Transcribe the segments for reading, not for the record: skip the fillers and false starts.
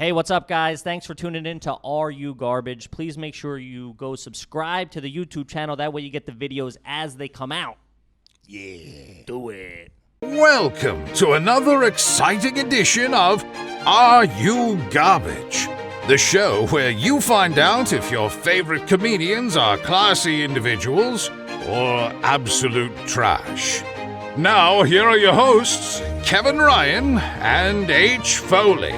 Hey, what's up, guys? Thanks for tuning in to Are You Garbage? Please make sure you go subscribe to the YouTube channel. That way you get the videos as they come out. Yeah. Do it. Welcome to another exciting edition of Are You Garbage? The show where you find out if your favorite comedians are classy individuals or absolute trash. Now, here are your hosts, Kevin Ryan and H. Foley.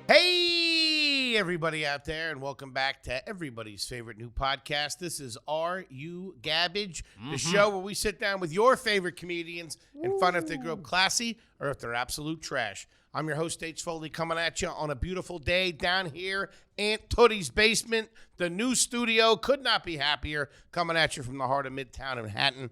Hey, everybody out there, and welcome back to everybody's favorite new podcast. This is Are You Garbage, the show where we sit down with your favorite comedians and find out if they grew up classy or if they're absolute trash. I'm your host, H. Foley, coming at you on a beautiful day down here, Aunt Tootie's basement. The new studio could not be happier, coming at you from the heart of Midtown Manhattan.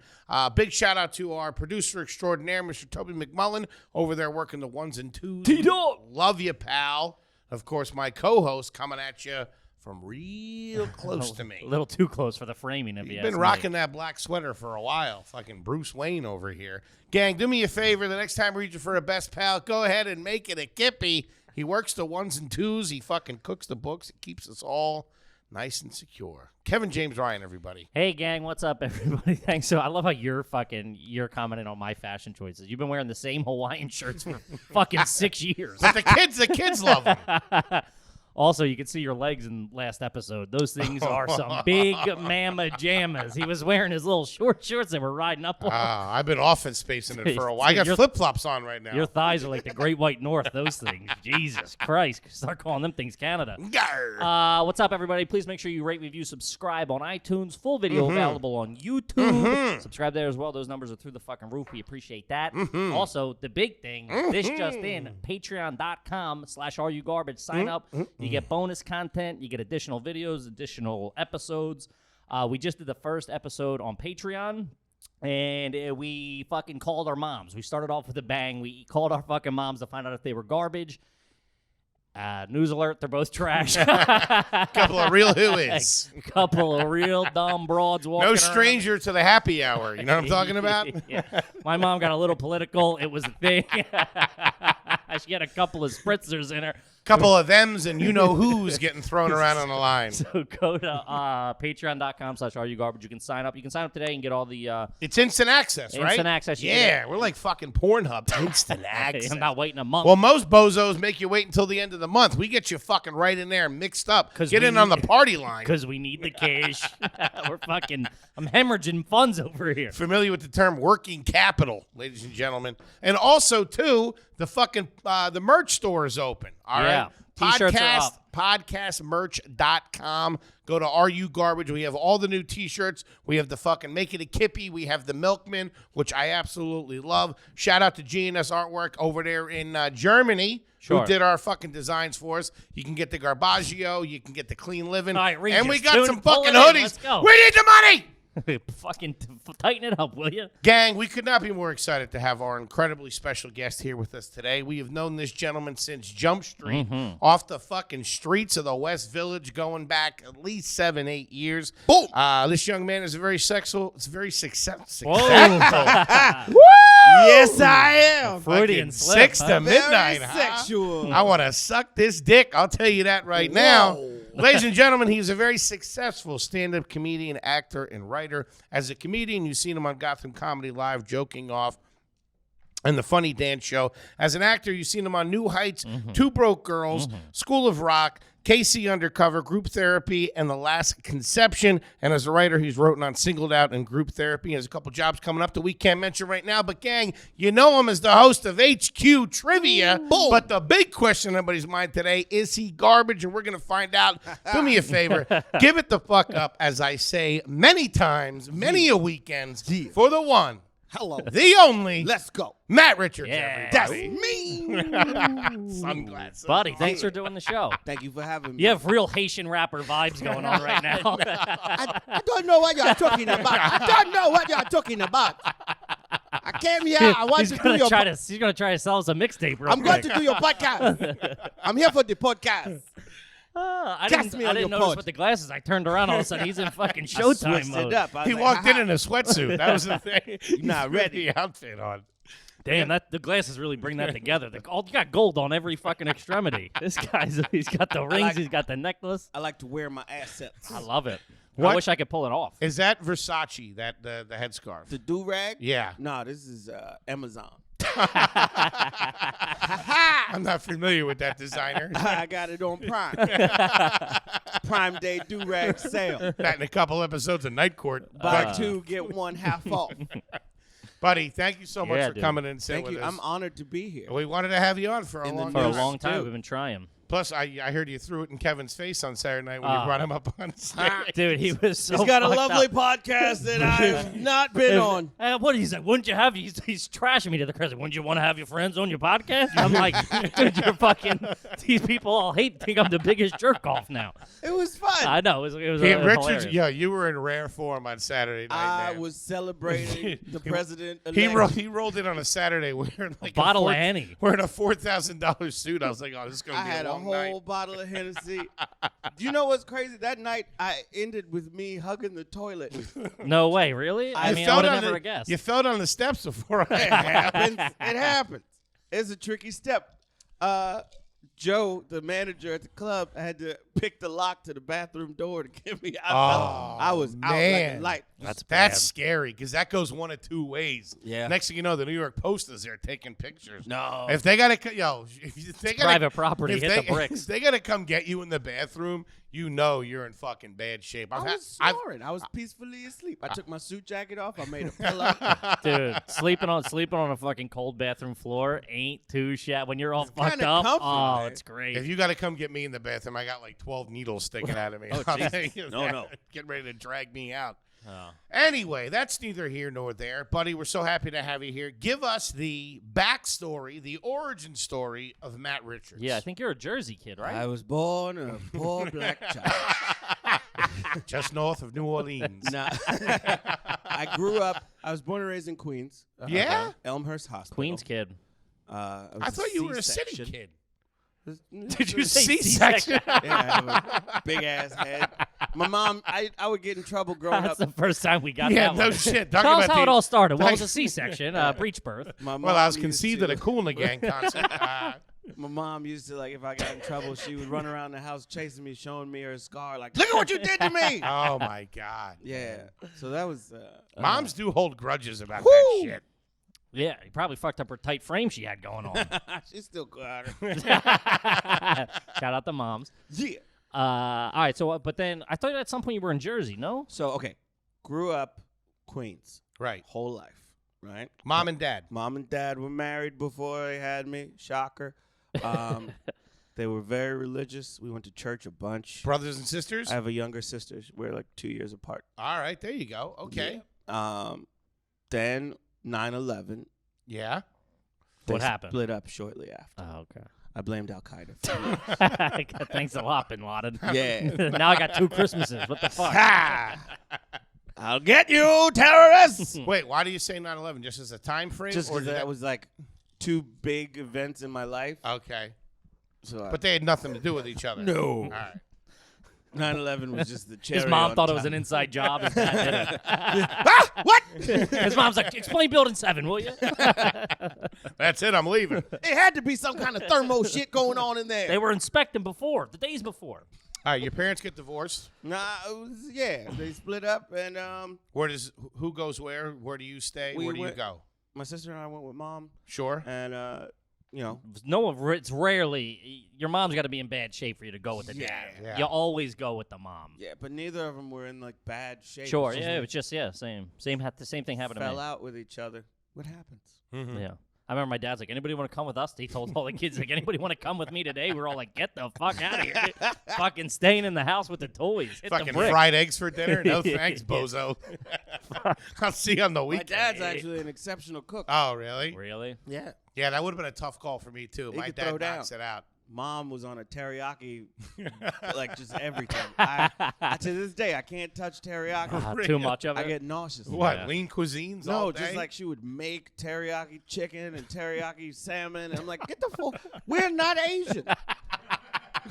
Big shout out to our producer extraordinaire, Mr. Toby McMullen, over there working the ones and twos. T-Dog. Love you, pal. Of course, my co-host coming at you from real close to me. A little too close for the framing of you. You've been rocking that black sweater for a while. Fucking Bruce Wayne over here. Gang, do me a favor. The next time we reach you for a best pal, go ahead and make it a Kippy. He works the ones and twos. He fucking cooks the books. It keeps us all nice and secure. Kevin James Ryan, everybody. Hey, gang, what's up, everybody? Thanks. So I love how you're commenting on my fashion choices. You've been wearing the same Hawaiian shirts for fucking 6 years. But the kids love them. Also, you can see your legs in last episode. Those things are some big mama jammas. He was wearing his little short shorts that were riding up on. I've been office spacing it for a while. I got flip-flops on right now. Your thighs are like the Great White North, those things. Jesus Christ. Start calling them things Canada. What's up, everybody? Please make sure you rate, review, subscribe on iTunes. Full video available on YouTube. Subscribe there as well. Those numbers are through the fucking roof. We appreciate that. Also, the big thing, this just in, patreon.com/areyougarbage. Sign up. You get bonus content. You get additional videos, additional episodes. We just did the first episode on Patreon, and we fucking called our moms. We started off with a bang. We called our fucking moms to find out if they were garbage. News alert, they're both trash. Couple of real hooies. A couple of real dumb broads walking No stranger to the happy hour. You know what I'm talking about? Yeah. My mom got a little political. It was a thing. She had a couple of spritzers in her. Couple of thems and you-know-who's getting thrown around on the line. So go to patreon.com/areyougarbage. You can sign up. You can sign up today and get all the... It's instant access, right? Instant access. Yeah, we're like fucking Pornhub. Instant access. I'm not waiting a month. Well, most bozos make you wait until the end of the month. We get you fucking right in there mixed up. Get in on the party line. Because we need the cash. I'm hemorrhaging funds over here. Familiar with the term working capital, ladies and gentlemen. And also, too, the fucking the merch store is open. All right. T-shirts are up. Podcastmerch.com. Go to Are You Garbage. We have all the new T-shirts. We have the fucking Make It a Kippy. We have the Milkman, which I absolutely love. Shout out to GNS Artwork over there in Germany, who did our fucking designs for us. You can get the Garbaggio. You can get the Clean Living. All right, and we got some fucking hoodies. hoodies. We need the money. Fucking tighten it up, will you? Gang, we could not be more excited to have our incredibly special guest here with us today. We have known this gentleman since Jump Street, off the fucking streets of the West Village, going back at least 7-8 years. Boom! This young man is very successful. Successful. Yes, I am. Freudian slip, 6 to midnight. Very sexual. I want to suck this dick. I'll tell you that right now. Ladies and gentlemen, he's a very successful stand-up comedian, actor, and writer. As a comedian, you've seen him on Gotham Comedy Live, joking off, and the Funny Dance Show. As an actor, you've seen him on New Heights, Two Broke Girls, School of Rock, KC Undercover, Group Therapy, and The Last Conception. And as a writer, he's written on Singled Out and Group Therapy. He has a couple jobs coming up that we can't mention right now. But, gang, you know him as the host of HQ Trivia. But the big question in everybody's mind today, is he garbage? And we're going to find out. Do me a favor. Give it the fuck up, as I say many times, many a weekends, for the one. Hello. The only. Let's go. Matt Richards. Yeah. That's Me. sunglasses. Buddy, thanks for doing the show. Thank you for having me. You have real Haitian rapper vibes going on right now. I don't know what you're talking about. I don't know what you're talking about. I came here. I want He's to do gonna your try to sell us a mixtape real I'm quick. going to do your podcast. I'm here for the podcast. I Cast didn't, me I on didn't your notice pod. with the glasses. I turned around, all of a sudden he's in fucking Showtime Switched mode. it up. I was He like, walked in a sweatsuit. That was the thing. You're not ready. The outfit on. Damn, the glasses really bring that together. You got gold on every fucking extremity. This he's got the rings, he's got the necklace. I like to wear my assets. I love it. What? I wish I could pull it off. Is that Versace, that the headscarf? The do-rag? Yeah. No, this is Amazon. I'm not familiar with that designer. I got it on Prime. Prime Day do-rag sale. That in a couple episodes of Night Court. Buy two, get one half off. Buddy, thank you so much for dude. coming in and sitting Thank you. with us. I'm honored to be here. We wanted to have you on for a long For a time. long time, too. we've been trying. Plus, I heard you threw it in Kevin's face on Saturday night when you brought him up on stage. Dude, he was so He's got a fucked lovely up. podcast that I've not been on. What he's like, wouldn't you have? He's trashing me to the credit. Wouldn't you want to have your friends on your podcast? I'm like, dude, you're fucking. These people all think I'm the biggest jerk off now. It was fun. I know it was Hey, hilarious. Richard, yeah, you were in rare form on Saturday night. I man. was celebrating the president. He rolled in on a Saturday wearing like bottle of Annie. wearing a $4,000 suit. I was like, oh, this is gonna I be had a a long whole night. bottle of Hennessy. Do you know what's crazy? That night, I ended with me hugging the toilet. No way, really? I mean, I would have never guessed. You fell down the steps before. It happens. It happens. It's a tricky step. Joe, the manager at the club, had to pick the lock to the bathroom door to get me out. I was out like a light. That's That's scary because that goes one of two ways. Yeah. Next thing you know, the New York Post is there taking pictures. No. If they gotta, if they gotta, private property, if hit the bricks. If they gotta come get you in the bathroom, you know you're in fucking bad shape. I was snoring. I was peacefully asleep. I took my suit jacket off. I made a pillow. Dude, sleeping on a fucking cold bathroom floor ain't too shat. When you're all fucked kinda up, comfy, oh, man. it's great. If you gotta come get me in the bathroom, I got like 12 needles sticking out of me. Oh, I'll Jesus. tell you No, that. no. Get ready to drag me out. Oh. Anyway, that's neither here nor there. Buddy, we're so happy to have you here. Give us the backstory, the origin story of Matt Richards. Yeah, I think you're a Jersey kid, right? I was born a poor black child. Just north of New Orleans. Nah. I grew up. I was born and raised in Queens. Yeah? Elmhurst Hospital. Queens kid. I thought you were a city C-section. kid. Did you say C-section? C-section? Yeah, I have a big ass head. My mom, I would get in trouble growing That's up. the first time we got Yeah, that no one. shit. Tell Talking us about how it the- all started. Well, it was a C-section, breech birth. My mom Well, I was used conceived to- at a Kool and the Gang concert. My mom used to, like, if I got in trouble, she would run around the house chasing me, showing me her scar, like, look at what you did to me. Oh, my God. Yeah. So that was. Moms do hold grudges about Woo! that shit. Yeah, he probably fucked up her tight frame she had going on. She's still got her. Shout out to moms. Yeah. All right, so but then I thought at some point you were in Jersey, no? So, okay. Grew up Queens. Right. Whole life. Right? Mom and dad. Mom and dad were married before they had me. Shocker. They were very religious. We went to church a bunch. Brothers and sisters? I have a younger sister. We're like 2 years apart. All right, there you go. Okay. Then 9/11. Yeah. What They happened? Split up shortly after. Oh, okay. I blamed Al Qaeda. Thanks a lot, Bin Laden. Yeah. Now I got 2 Christmases. What the fuck? I'll get you, terrorists. Wait, why do you say 9/11? Just as a time frame? Just or because did that was like 2 big events in my life. Okay. So But they had nothing to do with each other. no. All right. 9/11 was just the cherry. His mom on thought it top. was an inside job. His dad What? didn't. His mom's like, explain Building 7, will you? That's it. I'm leaving. It had to be some kind of thermo shit going on in there. They were inspecting before, the days before. All right, your parents get divorced. Nah, yeah, they split up, and Who goes where? Where do you stay? We Where do you went- go? my sister and I went with mom, Sure. and you know, It's rarely, your mom's got to be in bad shape for you to go with the dad. Yeah. You always go with the mom. yeah, but neither of them were in like bad shape. Sure, It's just yeah, it like was just, same. The same thing happened to fell me. out with each other. What happens? Mm-hmm. Yeah. I remember my dad's like, anybody want to come with us? He told all the kids, like, anybody want to come with me today? We're all like, get the fuck out of here. Fucking staying in the house with the toys. Hit Fucking the brick. fried eggs for dinner? No thanks, bozo. I'll see you on the My weekend. dad's actually an exceptional cook. Oh, really? Really? Yeah. Yeah, that would have been a tough call for me, too. He My could dad throw knocks down. it out. Mom was on a teriyaki, like just everything. I to this day, I can't touch teriyaki. Too much of it? I get nauseous. What, Yeah. lean cuisines No, all day? just like she would make teriyaki chicken and teriyaki salmon. And I'm like, get the fuck. We're not Asian.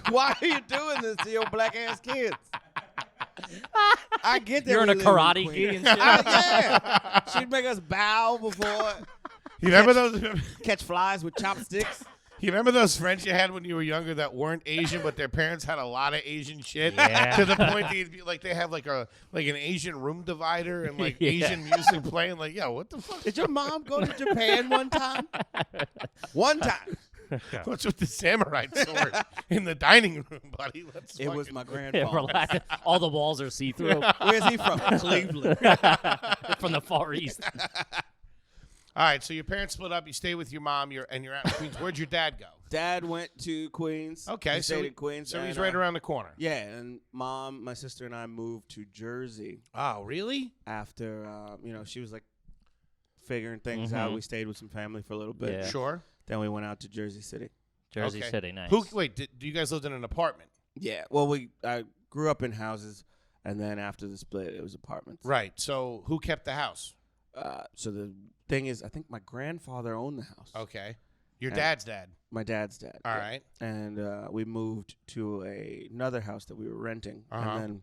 Why are you doing this to your black ass kids? I get that You're in we a live karate Queens. gi and shit? Yeah. She'd make us bow before. You remember those? Catch flies with chopsticks. You remember those friends you had when you were younger that weren't Asian, but their parents had a lot of Asian shit? Yeah. To the point they'd be like, they have like an Asian room divider and like Yeah. Asian music playing. Like, yo, what the fuck? Did your mom go to Japan one time? One time. What's with the samurai sword in the dining room, buddy? Let's It was fucking- my Yeah, grandfather. relax. All the walls are see-through. Where's he from? Cleveland. From the Far East. All right, so your parents split up. You stay with your mom. You're out in Queens. Where'd your dad go? Dad went to Queens. Okay, he so stayed in Queens. So and, he's right around the corner. Yeah, and Mom, my sister, and I moved to Jersey Oh, really? after, she was like figuring things out. Mhm. We stayed with some family for a little bit. Yeah. Sure. Then we went out to Jersey City. Jersey Okay. City, nice. Do you guys lived in an apartment? Yeah. Well, I grew up in houses, and then after the split, it was apartments. Right. So who kept the house? So the thing is, I think my grandfather owned the house. Okay. Your And- dad's dad. My dad's dad. All yeah. right. And we moved to another house that we were renting, Uh-huh. and then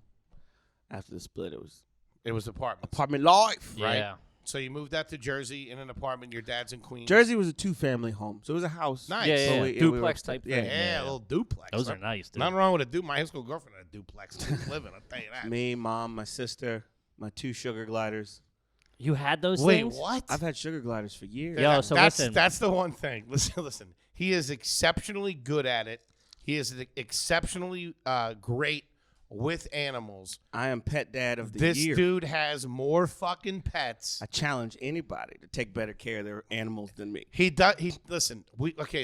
after the split, it was It was apartments. apartment life. right. Yeah. So you moved out to Jersey in an apartment. Your dad's in Queens. Jersey was a 2-family home, so it was a house. Nice. Yeah, yeah, So yeah. we were Duplex upstairs. type Yeah. thing. Yeah, a little duplex. Those are nice, dude. Nothing wrong with a duplex. My high school girlfriend had a duplex. Living, I'll tell you that. Me, Mom, my sister, my 2 sugar gliders. You had those Wait, things? what? I've had sugar gliders for years. Yo, so that's listen. that's the one thing. Listen. He is exceptionally good at it. He is exceptionally great with animals. I am pet dad of the This year. dude has more fucking pets. I challenge anybody to take better care of their animals than me. He does. Listen.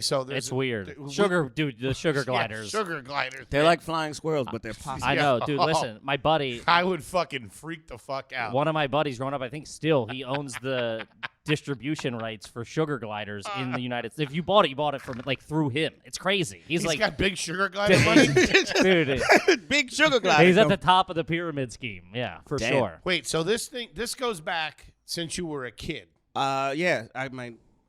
So there's It's weird. we- Sugar, dude, the sugar yeah, gliders. sugar gliders. They're like flying squirrels, but they're possums. I know, dude. Listen, my buddy, I would fucking freak the fuck out. one of my buddies growing up, I think still, he owns the distribution rights for sugar gliders in the United States. If you bought it from like through him. It's crazy. He's like, got big sugar glider money. dude, Big sugar glider. he's at the top of the pyramid scheme. Yeah, for Damn. sure. Wait, so this goes back since you were a kid. Yeah.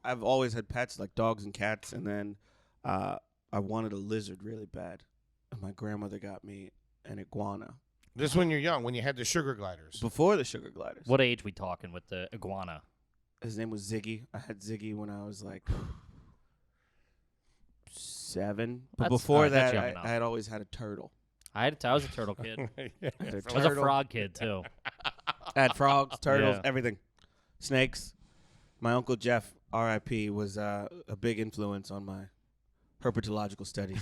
I've always had pets like dogs and cats, and then I wanted a lizard really bad, and my grandmother got me an iguana This when you're young, when you had the sugar gliders. before the sugar gliders. What age we talking with the iguana? His name was Ziggy. I had Ziggy when I was like 7. But That's- before alright, that's that, young I enough. had always had a turtle. I was a turtle kid. I I was a frog kid too. I had frogs, turtles, Yeah. everything. Snakes. My Uncle Jeff, R.I.P., was a big influence on my herpetological studies.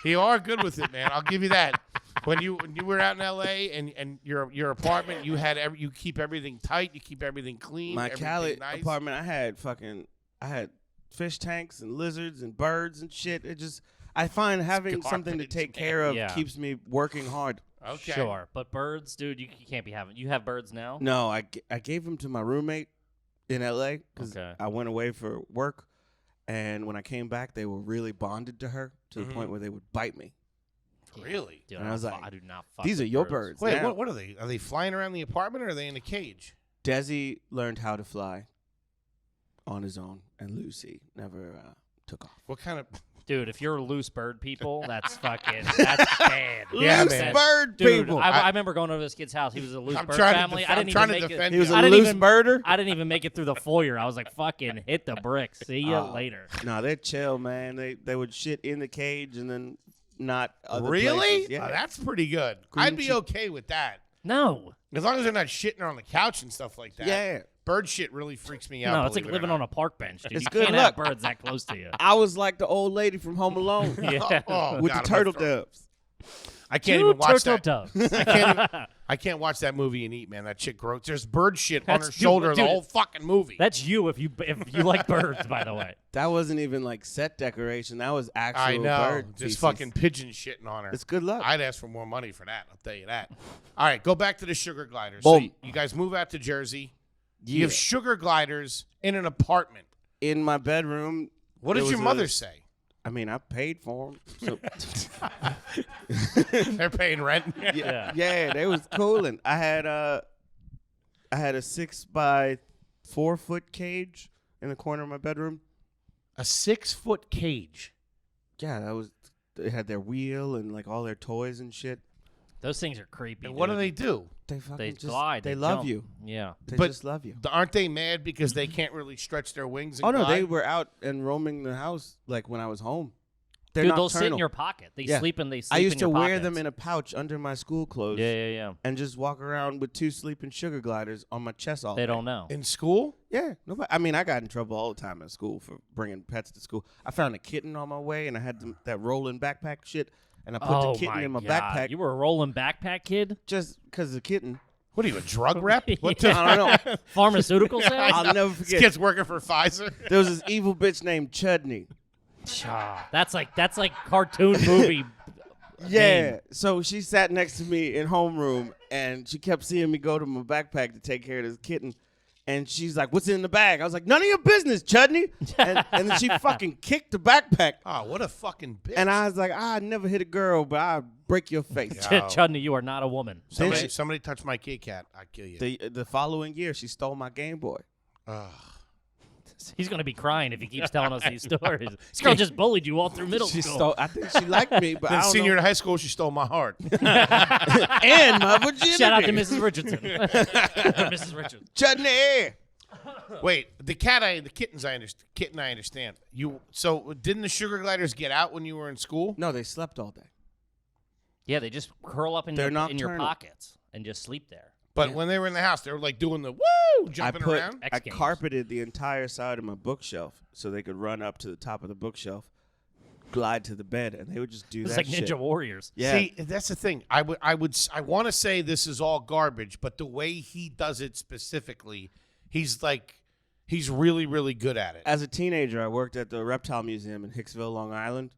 You are good with it, man. I'll give you that. When you were out in L.A. and your apartment, you keep everything tight, you keep everything clean. My everything Cali nice. apartment, I had fish tanks and lizards and birds and shit. I find having something to garbage, take man. care of Yeah. keeps me working hard. Okay. Sure, but birds, dude, you can't be having. You have birds now? No, I gave them to my roommate in L.A. because Okay. I went away for work, and when I came back, they were really bonded to her to Mhm. the point where they would bite me. Really? Dude, And I was like, I do not. Fuck These are with your birds. birds. Wait, now. what are they? Are they flying around the apartment or are they in a cage? Desi learned how to fly on his own, and Lucy never took off. What kind of? Dude, if you're loose bird people, that's bad. Yeah, Loose man. bird Dude, people. I remember going over this kid's house. He was a loose I'm bird trying to family. def- I I'm didn't trying even to make defend it. he was you. a I didn't loose even- birder. I didn't even make it through the foyer. I was like, fucking hit the bricks. See ya Oh. later. No, they're chill, man. They would shit in the cage and then not other Really? places. Yeah. Oh, that's pretty good. Green I'd be cheese. okay with that. No. As long as they're not shitting on the couch and stuff like that. Yeah. Bird shit really freaks me out. No, it's like believe it or living not. on a park bench, dude. It's You good can't luck. have birds that close to you. I was like the old lady from Home Alone Yeah. Oh, with God, the I'm turtle afraid. doves. I can't Two even watch turtle that. doves. I can't watch that movie and eat, man. That shit gross. There's bird shit on That's- her dude, shoulder the dude, whole fucking movie. That's you if you like birds, by the way. That wasn't even like set decoration. That was actual I know. bird Just feces. fucking pigeon shitting on her. It's good luck. I'd ask for more money for that. I'll tell you that. All right, go back to the sugar gliders. So Boom. you guys move out to Jersey. You Yeah. have sugar gliders in an apartment. In my bedroom. What there does your was mother a- say? I mean, I paid for them. So They're paying rent. Yeah. yeah, they was cool. And I had a 6x4 cage in the corner of my bedroom. A 6-foot cage. Yeah, they had their wheel and like all their toys and shit. Those things are creepy. And what do dude. they do? They fucking They just glide. They They love jump. you. Yeah. They But- just love you. Aren't they mad because they can't really stretch their wings? And Oh no, glide? they were out and roaming the house like when I was home. They're Dude, they'll sit in nocturnal. your pocket. They Yeah. sleep in. They sleep I used in to your wear them pockets. in a pouch under my school clothes. Yeah. And just walk around with 2 sleeping sugar gliders on my chest all They day. don't know. in school. Yeah, nobody. I mean, I got in trouble all the time at school for bringing pets to school. I found a kitten on my way, and I had that rolling backpack shit, and I put the kitten in my God. backpack You were a rolling backpack kid? just because the kitten. What are you, a drug rep? What Yeah. the? I don't know. Pharmaceutical sales? I'll never This forget. kid's working for Pfizer. There was this evil bitch named Chudney. That's like cartoon movie. Yeah. name. So she sat next to me in homeroom, and she kept seeing me go to my backpack to take care of this kitten. And she's like, "What's in the bag?" I was like, "None of your business, Chudney." And then she fucking kicked the backpack. Oh, what a fucking bitch. And I was like, "I never hit a girl, but I'll break your face." Yeah. Chudney, you are not a woman. somebody touched my kitty cat, I'd kill you. The following year, she stole my Game Boy. Ugh. He's going to be crying if he keeps telling us these stories. This girl just bullied you all through middle She school. stole. I think she liked me, but I Then don't senior know. in high school, she stole my heart. And my virginity. Shout out to Mrs. Richardson. Mrs. Richardson. Chudney. Wait, the kittens, I understand. So didn't the sugar gliders get out when you were in school? No, they slept all day. Yeah, they just curl up in They're your nocturnal. pockets and just sleep there. But when they were in the house, they were like doing the woo, jumping around. X I Games. carpeted the entire side of my bookshelf so they could run up to the top of the bookshelf, glide to the bed, and they would just do It's that like shit. Ninja Warriors. Yeah. See, that's the thing. I want to say this is all garbage, but the way he does it specifically, he's really, really good at it. As a teenager, I worked at the Reptile Museum in Hicksville, Long Island.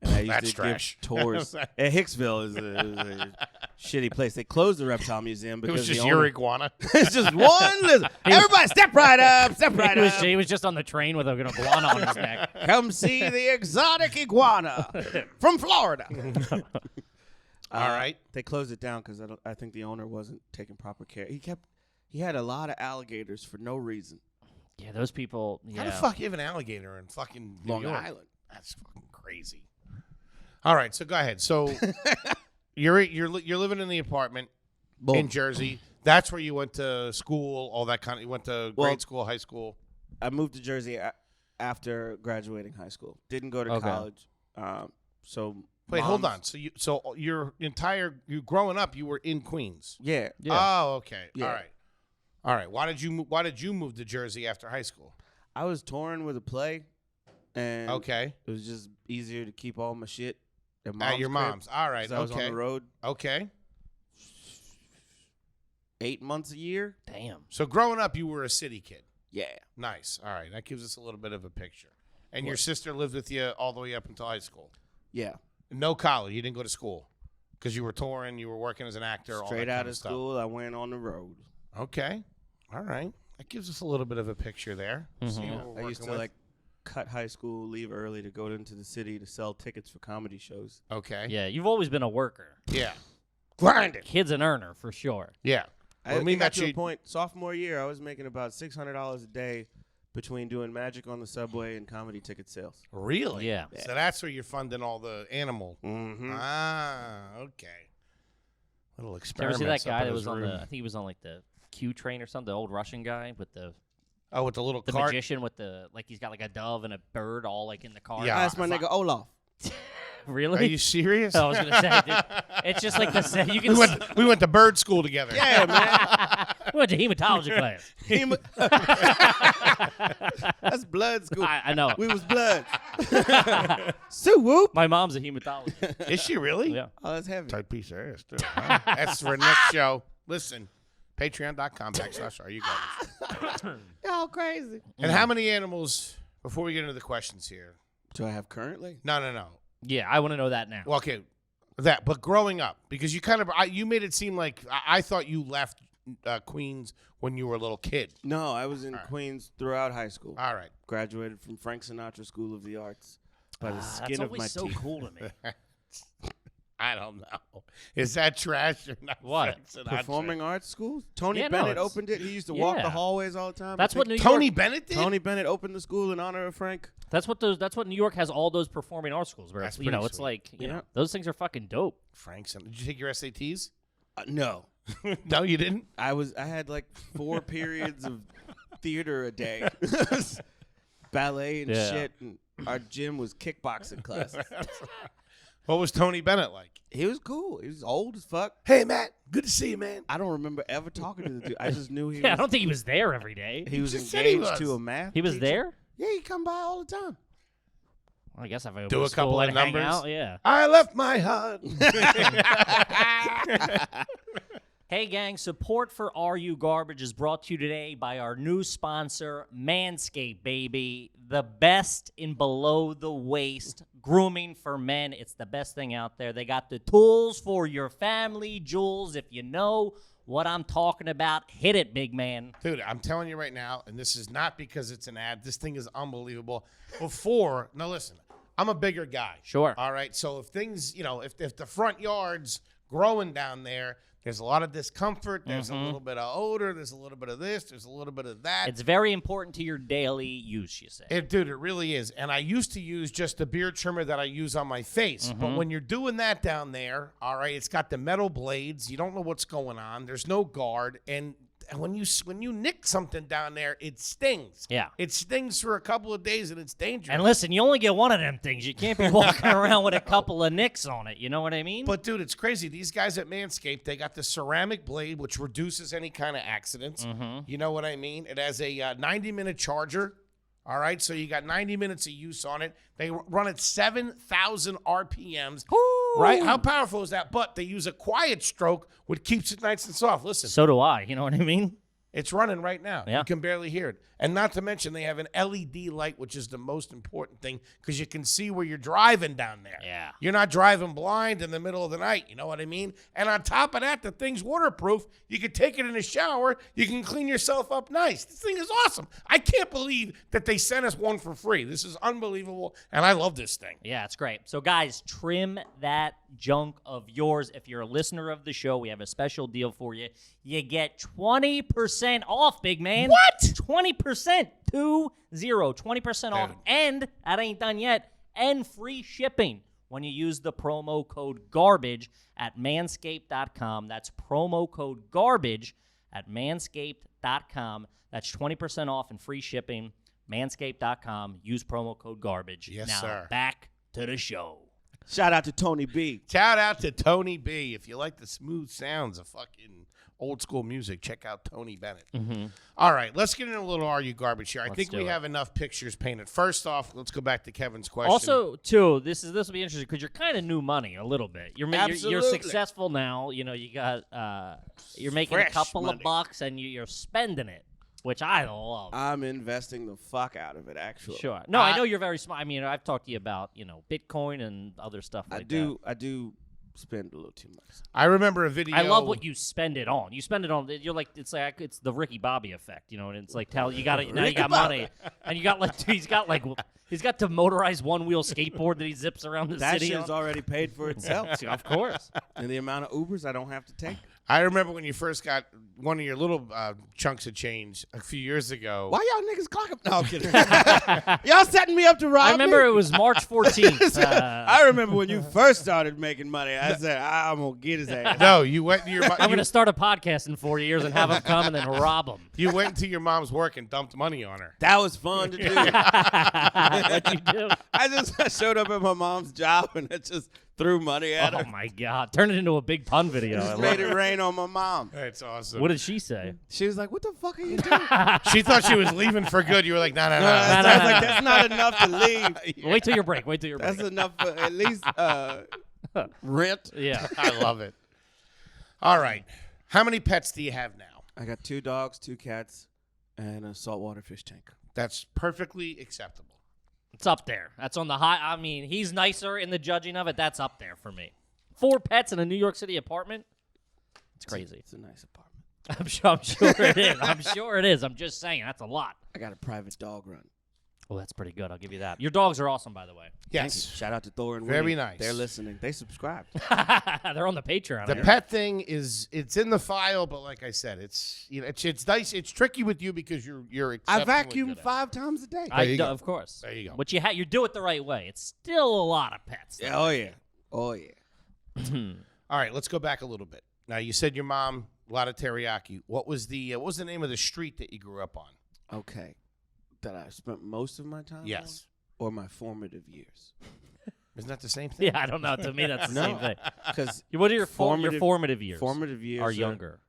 And I used That's to trash. give tours. Hicksville is a shitty place. They closed the Reptile Museum It because was just the your owner, iguana. it's just one lizard. Everybody, step right up, step right up. He was just on the train with an iguana on his neck. Come see the exotic iguana from Florida. All right. They closed it down because I think the owner wasn't taking proper care. He had a lot of alligators for no reason. Yeah, those people. How Yeah. the fuck you have an alligator in fucking New Long York? Island. That's fucking crazy. All right, so go ahead. So you're living in the apartment in Jersey. That's where you went to school, all that kind of. You went to grade school, high school. I moved to Jersey after graduating high school. Didn't go to Okay. college. So Wait, hold mom's- on. So you growing up, you were in Queens. Yeah. Oh, okay. Yeah. All right. Why did you move to Jersey after high school? I was touring with a play, and Okay. it was just easier to keep all my shit at At your crib, mom's. All right. 'cause I was on Okay. the road Okay. 8 months a year. Damn. So growing up, you were a city kid. Yeah. Nice. All right. That gives us a little bit of a picture. And your sister lived with you all the way up until high school. Yeah. No college. You didn't go to school because you were touring. You were working as an actor. all Straight that out kind of stuff. school, I went on the road. Okay. All right. That gives us a little bit of a picture there. See what we're I used working to with. cut high school, leave early to go into the city to sell tickets for comedy shows. Okay. Yeah, you've always been a worker. Yeah. Grind it. Kid's an earner for sure. Yeah. I Well, me got met to a you- point. Sophomore year, I was making about $600 a day between doing magic on the subway and comedy ticket sales. Really? Yeah. So that's where you're funding all the animal. Mm-hmm. Ah, okay. Little Did you ever experiment. see that guy that was on the? I think he was on like the Q train or something. The old Russian guy with the with the little the cart. magician with the like he's got like a dove and a bird all like in the car. Yeah. That's my nigga Olaf. Really? Are you serious? I was gonna say, dude, it's just like the same. You can. we went to bird school together. Yeah, man. We went to hematology class. That's blood school. I know. We was blood. So whoop. My mom's a hematologist. Is she really? Yeah. Oh, that's heavy. Tight piece of ass, too. Huh? That's for next show. Listen, patreon.com/Are You Garbage. Y'all crazy. And how many animals, before we get into the questions here? Do I have currently? No. Yeah, I want to know that now. Well, okay, but growing up, because you you made it seem like I thought you left Queens when you were a little kid. No, I was in Queens throughout high school. All right. Graduated from Frank Sinatra School of the Arts by the skin That's of my always so teeth. cool to me. I don't know. Is that trash or not? What? Performing arts schools? Tony Yeah, no, Bennett it's- opened it. He used to walk yeah. the hallways all the time. That's what New York. Tony Bennett did? Tony Bennett opened the school in honor of Frank. That's what New York has. All those performing arts schools where That's it's, you know, pretty it's sweet. like you Yeah. know those things are fucking dope. Frankson. Did you take your SATs? No. No, you didn't? I had like 4 periods of theater a day. Ballet and Yeah. shit. And our gym was kickboxing class. What was Tony Bennett like? He was cool. He was old as fuck. Hey, Matt. Good to see you, man. I don't remember ever talking to the dude. I just knew he Yeah, I was don't think he was there every day. he was just said he engaged was. to a math. He was teacher. there. Yeah, he come by all the time. Well, I guess if I Do a school, couple of I'd hang numbers. out, yeah. I left my heart. Hey, gang, support for RU Garbage is brought to you today by our new sponsor, Manscaped, baby. The best in below-the-waist grooming for men. It's the best thing out there. They got the tools for your family jewels. If you know what I'm talking about, hit it, big man. Dude, I'm telling you right now, and this is not because it's an ad. This thing is unbelievable. Now listen, I'm a bigger guy. Sure. All right. So if things, you know, if the front yard's growing down there, there's a lot of discomfort. There's a little bit of odor. There's a little bit of this. There's a little bit of that. It's very important to your daily use, you say. Dude, it really is. And I used to use just the beard trimmer that I use on my face. But when you're doing that down there, all right, it's got the metal blades. You don't know what's going on. There's no guard. And when you nick something down there, it stings. Yeah. It stings for a couple of days, and it's dangerous. And listen, you only get one of them things. You can't be walking around with a couple of nicks on it. You know what I mean? But, dude, it's crazy. These guys at Manscaped, they got the ceramic blade, which reduces any kind of accidents. You know what I mean? It has a 90-minute charger. All right, so you got 90 minutes of use on it. They run at 7,000 RPMs. Right? How powerful is that? But they use a quiet stroke, which keeps it nice and soft. Listen, So do I. You know what I mean? it's running right now. Yeah. You can barely hear it. And not to mention, they have an LED light, which is the most important thing because you can see where you're driving down there. Yeah. You're not driving blind in the middle of the night. You know what I mean? And on top of that, the thing's waterproof. You can take it in the shower. You can clean yourself up nice. This thing is awesome. I can't believe that they sent us one for free. This is unbelievable, and I love this thing. Yeah, it's great. So, guys, trim that junk of yours. If you're a listener of the show, we have a special deal for you. You get 20% off, big man. What? 20%. 20% off. Dude. And that ain't done yet. And free shipping when you use the promo code GARBAGE at manscaped.com. That's promo code GARBAGE at manscaped.com. That's 20% off and free shipping. Manscaped.com. Use promo code GARBAGE. Yes, now, sir. back to the show. Shout out to Tony B. Shout out to Tony B. If you like the smooth sounds of fucking old school music, check out Tony Bennett. All right, let's get into a little Are You Garbage here. I think do we it. have enough pictures painted. First off, let's go back to Kevin's question. Also, too, this will be interesting because you're kind of new money a little bit. You're Absolutely. successful now. You know, you got you're making Fresh a couple money. of bucks and you're spending it, which I love. I'm investing the fuck out of it, actually. Sure. No, I know you're very smart. I mean, I've talked to you about Bitcoin and other stuff like that. I do spend a little too much. I remember a video. I love what you spend it on. You spend it on. You're like it's the Ricky Bobby effect, you know. And it's like now you got money, and you got he's got to motorized one wheel skateboard that he zips around the That city. shit's already paid for itself. Of course. And the amount of Ubers I don't have to take. I remember when you first got one of your little chunks of change a few years ago. Why y'all niggas clocking? No, I'm kidding. Y'all setting me up to rob I remember me? it was March 14th. I remember when you first started making money. I said, I'm going to get his ass. No, you went to your I'm going to start a podcast in 4 years and have him come and then rob him. you went to your mom's work and dumped money on her. That was fun to do. What'd you do? I showed up at my mom's job and I just threw money at Oh, her. my God. Turn it into a big pun video. I Just love made it. it rain on my mom. That's awesome. What did she say? She was like, what the fuck are you doing? She thought she was leaving for good. You were like, no. I was like, that's not enough to leave. Wait till your break. That's enough for at least rent. Yeah. I love it. All right. How many pets do you have now? I got 2 dogs, 2 cats, and a saltwater fish tank. That's perfectly acceptable. It's up there. That's on the high. I mean, he's nicer in the judging of it. That's up there for me. 4 pets in a New York City apartment. It's crazy. It's a nice apartment. I'm sure it is. I'm sure it is. I'm just saying. That's a lot. I got a private dog run. Oh, that's pretty good. I'll give you that. Your dogs are awesome, by the way. Yes. Shout out to Thor and Very Winnie. nice. They're listening. They subscribed. They're on the Patreon. The pet thing it's in the file, but like I said, it's it's nice. It's tricky with you because you're. I exceptionally vacuum good at it. 5 times a day. There you go. Of course. There you go. But you do it the right way. It's still a lot of pets. Yeah, oh yeah. Oh yeah. All right, let's go back a little bit. Now you said your mom a lot of teriyaki. What was the name of the street that you grew up on? Okay. That I spent most of my time Yes. on, or my formative years. Isn't that the same thing? Yeah, I don't know. To me, that's the same thing. Because What are your formative years? formative years are younger.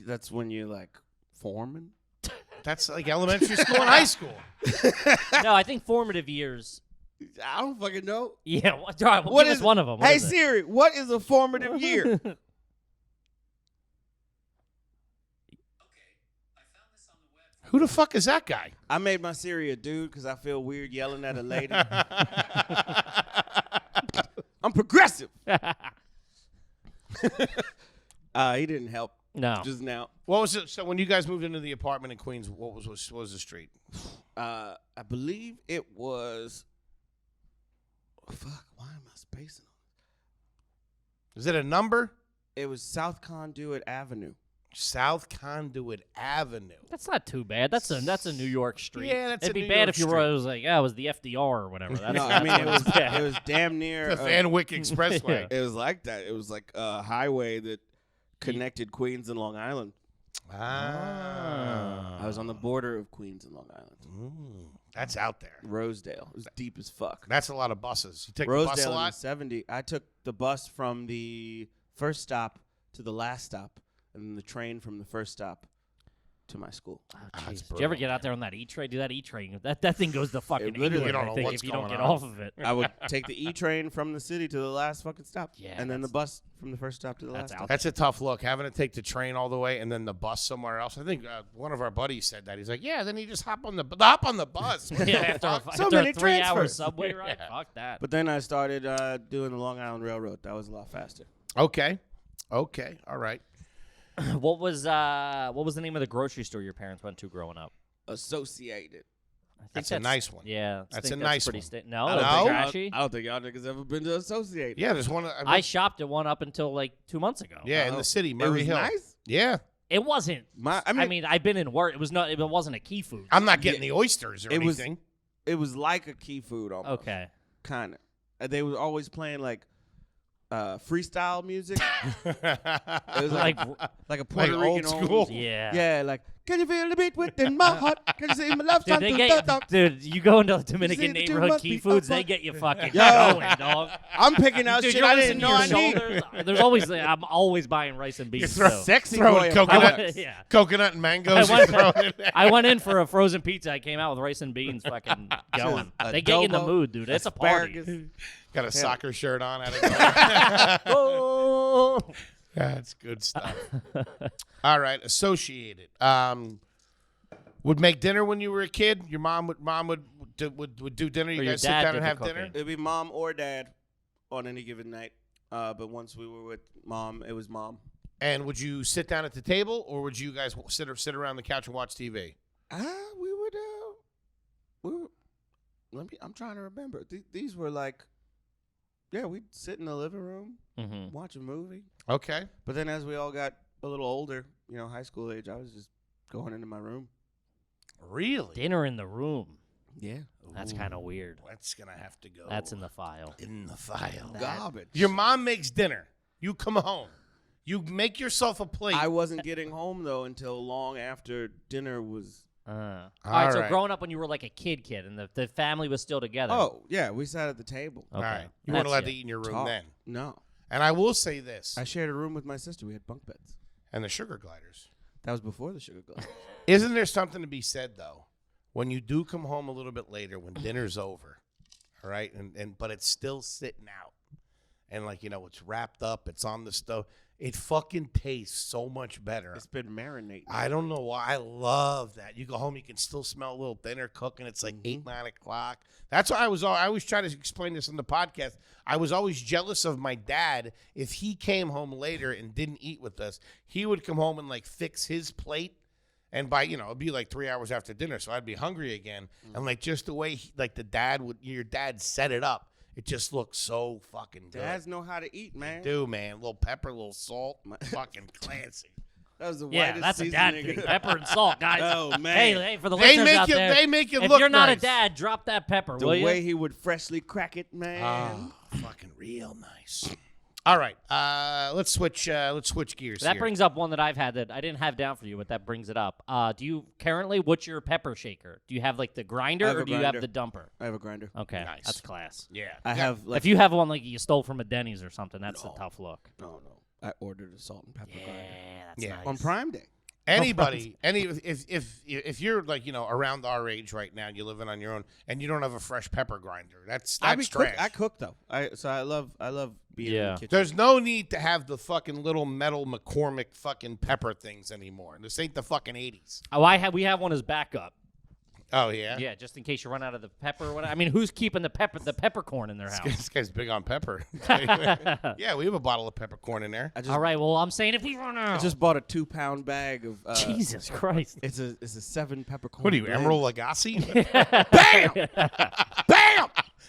That's when you're like foreman. That's like elementary school and high school. No, I think formative years. I don't fucking know. Yeah, all right, well, What give is us one of them. Hey Siri, what is a formative year? Who the fuck is that guy? I made my Siri a dude because I feel weird yelling at a lady. I'm progressive. He didn't help No. just now. What was it? So when you guys moved into the apartment in Queens, what was the street? I believe it was. Fuck, why am I spacing on Is it a number? it? It was South Conduit Avenue. South Conduit Avenue. That's not too bad. That's a New York street. Yeah, that's It'd a be New bad York if you were it was like, it was the FDR or whatever. That's No, I mean it was Yeah. it was damn near. The Van Wyck Expressway. It was like that. It was like a highway that connected Queens and Long Island. I was on the border of Queens and Long Island. That's out there. Rosedale. It was deep as fuck. That's a lot of buses. You take the bus a Rosedale in the lot? 70. I took the bus from the first stop to the last stop, and then the train from the first stop to my school. Did you ever get out there on that E-train? Do that E-train. That thing goes to fucking literally- England, You don't I know think, what's if you don't going get on. off of it. I would take the E-train from the city to the last fucking stop. Yeah, and then the that's- bus from the first stop to the That's last out stop. That's a tough look, having to take the train all the way and then the bus somewhere else. I think one of our buddies said that. He's like, yeah, then you just hop on the bus. Yeah, after So a many 3-hour transfers. subway ride? Fuck that. But then I started doing the Long Island Railroad. That was a lot faster. Okay. All right. What was the name of the grocery store your parents went to growing up? Associated. I think That's a nice one. Yeah, I That's think a nice pretty one. no, I don't that's think- trashy. I don't think y'all niggas ever been to Associated. Yeah, there's one. I shopped at one up until like 2 months ago. yeah, in the city, It Murray was Hill. nice. Yeah. It wasn't. I mean, I've been in work. It was not. It wasn't a key food. I'm not getting the oysters or It was- anything. It was like a key food almost. Okay. Kind of. They were always playing like freestyle music. It was like a Puerto Like old Rican school? Yeah. Yeah, like can you feel the beat within my heart? Can you see my love? Dude, they get, dude, you go into Dominican See the two neighborhood must key be foods, up, they get you fucking Yo. going, dog. I'm picking out Dude, shit you're I didn't listening to know I your need. shoulders. There's always, I'm always buying rice and beans. throw- so. Sexy Throwing boy. coconut. apart. Yeah. Coconut and mangoes. I went- you throw it in there. I went in for a frozen pizza. I came out with rice and beans fucking going. They get you in the Adobo, mood, dude. It's a party. Asparagus. Got a soccer shirt on. At it. Oh. That's good stuff. All right, Associated. Would make dinner when you were a kid. Your mom would do dinner. You your guys sit dad down did and the have cooking. dinner. It'd be mom or dad on any given night. But once we were with mom, it was mom. And would you sit down at the table, or would you guys sit around the couch and watch TV? We would. I'm trying to remember. These were like, yeah, we'd sit in the living room, Mm-hmm. watch a movie. Okay. But then as we all got a little older, high school age, I was just going into my room. Really? Dinner in the room. Yeah. That's kind of weird. That's gonna have to go. That's in the file. in the file. Garbage. Your mom makes dinner. You come home. You make yourself a plate. I wasn't getting home, though, until long after dinner was... All right, so right. growing up when you were like a kid, and the family was still together. Oh, yeah, we sat at the table. okay. All right. You That's weren't allowed it. to eat in your room Talk. then. No. And I will say this. I shared a room with my sister. We had bunk beds. And the sugar gliders. That was before the sugar glass. Isn't there something to be said, though, when you do come home a little bit later, when dinner's over, all right, but it's still sitting out, and it's wrapped up, it's on the stove, it fucking tastes so much better. It's been marinating. I don't know why. I love that. You go home, you can still smell a little dinner cooking. It's like 8, 9 o'clock. That's why I always try to explain this on the podcast. I was always jealous of my dad. If he came home later and didn't eat with us, he would come home and fix his plate And by, it'd be like 3 hours after dinner, so I'd be hungry again. And like just the way your dad set it up, it just looks so fucking good. Dads know how to eat, man. They do, man. A little pepper, a little salt, fucking classy. That was the Yeah, whitest that's a dad seasoning. thing. Pepper and salt, guys. Oh, man. Hey, for the They listeners make out you. there, They make you if look you're not nice. a dad, drop that pepper, The will you? way he would freshly crack it, man. Oh, fucking real nice. All right, let's switch gears. That here. brings up one that I've had that I didn't have down for you, but that brings it up. Do you currently, what's your pepper shaker? Do you have like the grinder I have or a do you have grinder. the dumper? I have a grinder. Okay, Nice. that's class. Yeah, I have like If you have one like you stole from a Denny's or something, that's a tough look. no. I ordered a salt and pepper grinder That's Yeah. nice. on Prime Day. anybody, if you're like around our age right now, and you're living on your own, and you don't have a fresh pepper grinder, that's trash. I cook though. I love being in Yeah. the kitchen. There's no need to have the fucking little metal McCormick fucking pepper things anymore. This ain't the fucking 80s. Oh, we have one as backup. Oh yeah. Yeah, just in case you run out of the pepper or whatever. I mean, who's keeping the peppercorn in their house? This guy's big on pepper. Yeah, we have a bottle of peppercorn in there. All right, well, I'm saying if we run I out. just bought a 2-pound bag of Jesus Christ. It's a 7 peppercorn. What are you, blend. Emerald Lagasse? Bam! Bam!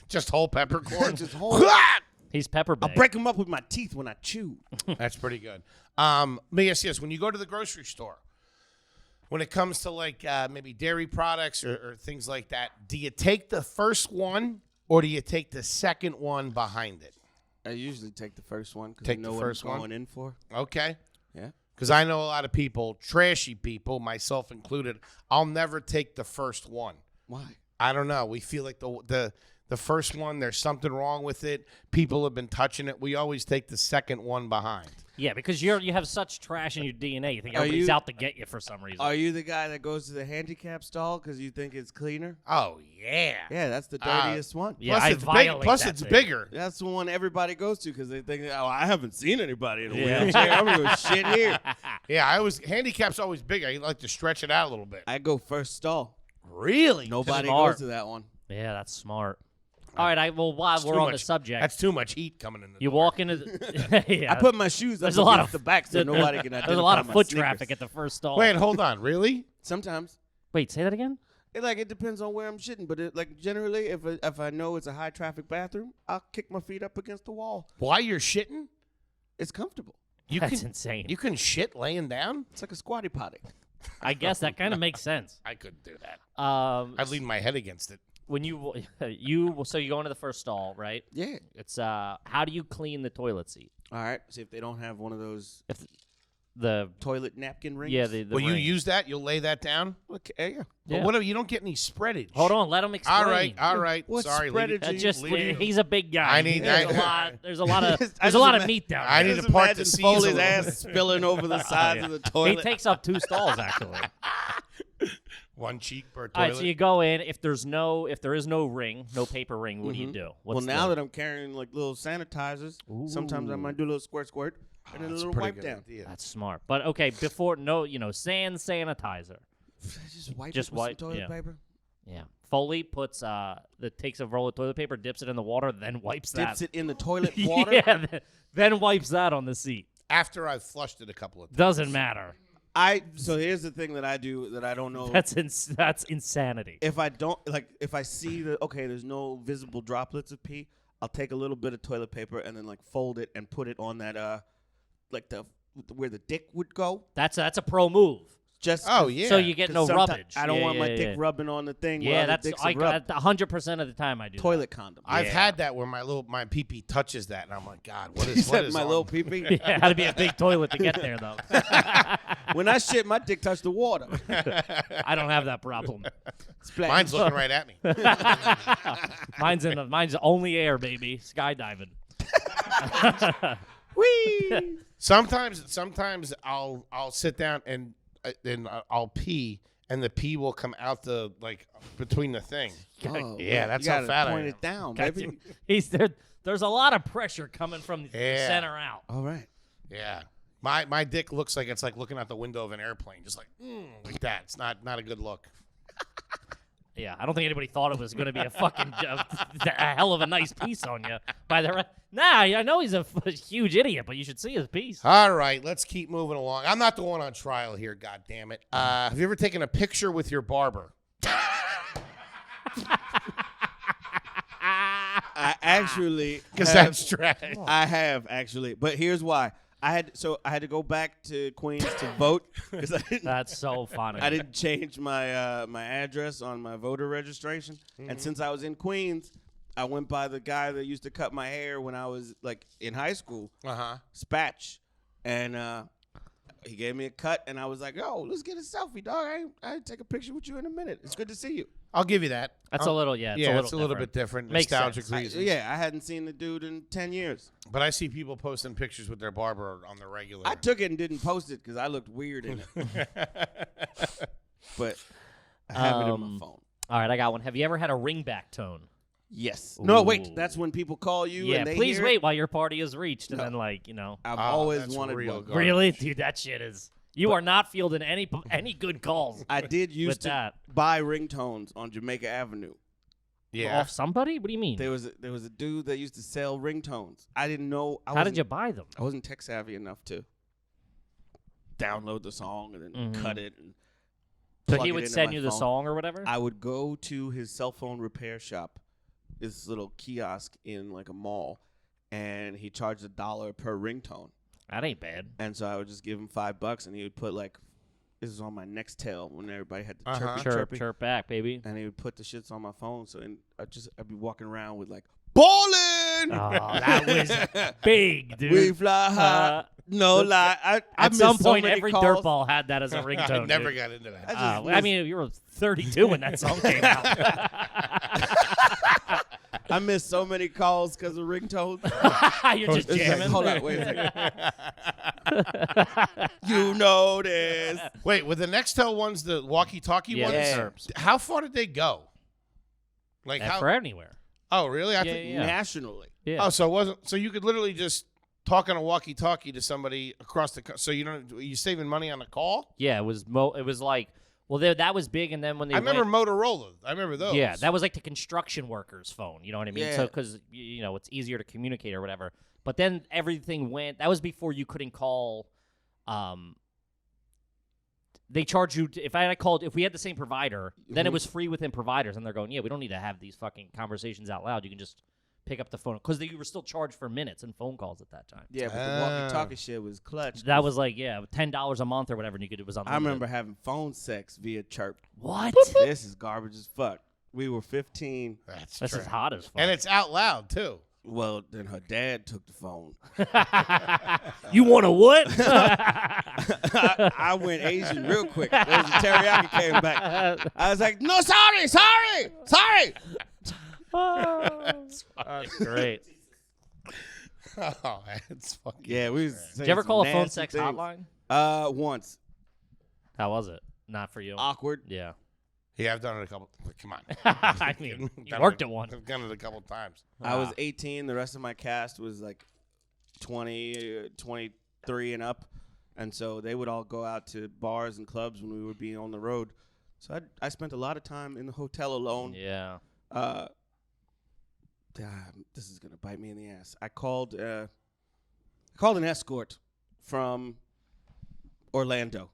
Just whole peppercorn. Just whole. He's pepper I'll bag. break them up with my teeth when I chew. That's pretty good. But yes, when you go to the grocery store, when it comes to like maybe dairy products or things like that, do you take the first one or do you take the second one behind it? I usually take the first one because I Take know the what I'm first one? going in for. Okay. Yeah. Because I know a lot of people, trashy people, myself included, I'll never take the first one. Why? I don't know. We feel like the first one, there's something wrong with it. People have been touching it. We always take the second one behind. Yeah, because you have such trash in your DNA. You think everybody's out to get you for some reason. Are you the guy that goes to the handicap stall because you think it's cleaner? Oh, yeah. Yeah, that's the dirtiest one. Yeah, Plus, I it's violate Plus, that it's thing. bigger. That's the one everybody goes to because they think, oh, I haven't seen anybody in a Yeah. wheelchair. I'm going to go shit here. Yeah, handicap's always big. I like to stretch it out a little bit. I go first stall. Really? Nobody Smart. goes to that one. Yeah, that's smart. All right, while we're on the subject, That's too much heat coming in the you door. walk into the, yeah, I put my shoes up there's a lot against of the back so nobody can identify there's a lot of my foot sneakers. traffic at the first stall. Wait, hold on. Really? Sometimes. Wait, say that again? It depends on where I'm shitting, but generally, if I know it's a high traffic bathroom, I'll kick my feet up against the wall. Why you're shitting? It's comfortable. That's insane. You can shit laying down? It's like a squatty potty. I guess that kind of makes sense. I couldn't do that. I'd I'd lean my head against it. when you go into the first stall, right? Yeah. It's how do you clean the toilet seat? All right. See if they don't have one of those If the toilet napkin rings. yeah the Will you ring. use that? You'll lay that down? Okay, yeah. But Yeah. what if you don't get any spreadage? Hold on, let him explain. All right. What Sorry, spreadage leave it- That just leave- he's a big guy. I need- there's I- a lot. There's a lot of I there's just a lot of ima- meat down I there. need to Just part the imagine seas a Foley's little ass bit. spilling over the sides Yeah. of the He toilet. takes up 2 stalls actually. One cheek per toilet. All right, so you go in. If there is no ring, no paper ring, what do you do? Well, now that I'm carrying like little sanitizers, sometimes I might do a little squirt, and then a That's little pretty wipe good down. idea. that's smart. But okay, before sand sanitizer. Just wipe Just it with wipe, some toilet yeah. paper. Yeah. Foley takes a roll of toilet paper, dips it in the water, then wipes that. Dips it in the toilet water. Yeah, then wipes that on the seat. After I've flushed it a couple of times. Doesn't matter. So here's the thing that I do that I don't know. That's insanity. If I don't if I see that there's no visible droplets of pee, I'll take a little bit of toilet paper and then fold it and put it on that where the dick would go. That's a pro move. Just Oh, yeah. So you get 'cause no sometimes rubbage. I don't Yeah, want my yeah, dick yeah. rubbing on the thing. Yeah, where that's the dicks are rubbed. 100% of the time I do. Toilet condom. I've Yeah. had that where my pee-pee touches that, and I'm like, God, what He is said my on- little pee-pee. That. Yeah, had to be a big toilet to get there though. When I shit, my dick touched the water. I don't have that problem. Splat. Mine's looking right at me. Mine's only air, baby. Skydiving. Whee! Sometimes I'll sit down and I'll pee, and the pee will come out between the thing. Oh, Yeah, that's you how gotta fat I point am. it down, Gotcha. baby. He's there. There's a lot of pressure coming from the Yeah. center out. All right. Yeah. My dick looks like it's like looking out the window of an airplane, just like that. It's not a good look. Yeah, I don't think anybody thought it was going to be a fucking a hell of a nice piece on you. I know he's a huge idiot, but you should see his piece. All right, let's keep moving along. I'm not the one on trial here, God damn it. Have you ever taken a picture with your barber? I actually, Because that's trash. I have actually, but here's why. I had to go back to Queens to vote because That's so funny. I didn't change my my address on my voter registration, and since I was in Queens, I went by the guy that used to cut my hair when I was like in high school, Spatch, and he gave me a cut, and I was like, "Yo, let's get a selfie, dog. I take a picture with you in a minute. It's good to see you." I'll give you that. That's a little, It's a little bit different. Makes Nostalgic sense. reasons. I hadn't seen the dude in 10 years. But I see people posting pictures with their barber on the regular. I took it and didn't post it because I looked weird in it. But I have it on my phone. All right, I got one. Have you ever had a ringback tone? Yes. Ooh. No, wait. That's when people call you Yeah, and they please hear wait it? while your party is reached, and then I've always that's wanted real one. garbage. really, dude, that shit is. You are not fielding any good calls. I did used With to that. buy ringtones on Jamaica Avenue. Yeah. Off somebody? What do you mean? There was a dude that used to sell ringtones. I didn't know. How did you buy them? I wasn't tech savvy enough to download the song and then cut it. And So plug he it would into send my you the phone. song or whatever? I would go to his cell phone repair shop, this little kiosk in like a mall, and he charged $1 per ringtone. That ain't bad. And so I would just give him $5, and he would put like, this is on my next tail when everybody had the chirpy, Chirp, chirpy. chirp back, baby. And he would put the shits on my phone. So I'd be walking around with like, ballin'! Oh, that was big, dude. We fly high. No lie. I At missed some so point, many every calls. dirtball had that as a ringtone. I never dude. got into that. I mean, you were 32 when that song came out. I missed so many calls because of ringtones. You're just It's like, jamming. hold on, wait a second. You know this. Wait, were the Nextel ones the walkie-talkie Yeah, ones? the Serps. How far did they go? Like And how? for anywhere. Oh, really? I Yeah, think. yeah. Nationally. Yeah. Oh, so it wasn't. So you could literally just talk on a walkie-talkie to somebody across the. So you saving money on a call? Yeah, it was like, well, that was big, and then when they I remember went, Motorola. I remember those. yeah, that was like the construction worker's phone. You know what I mean? Yeah. So because it's easier to communicate or whatever. But then everything went. That was before you couldn't call. They charge you if we had the same provider, then it was free within providers, and they're going, yeah, we don't need to have these fucking conversations out loud. You can just pick up the phone because you were still charged for minutes and phone calls at that time. Yeah, but the walkie-talkie shit was clutch. That was like $10 a month or whatever, and it was I unlimited. remember having phone sex via chirp. What? This is garbage as fuck. We were 15. That's This true. is hot as fuck. And it's out loud too. Well, then her dad took the phone. You want a what? I went Asian real quick. There was a teriyaki came back. I was like, no, sorry. That's great. Oh, that's fucking. Yeah, we was. Did you ever call a phone nasty sex things. hotline? Once. How was it? Not for you. Awkward. Yeah. Yeah, I've done it a couple. Come on. I mean, you worked at one. I've done it a couple times. I was 18. The rest of my cast was like 20, 23 and up. And so they would all go out to bars and clubs when we would be on the road. So I spent a lot of time in the hotel alone. Yeah. This is going to bite me in the ass. I called an escort from Orlando.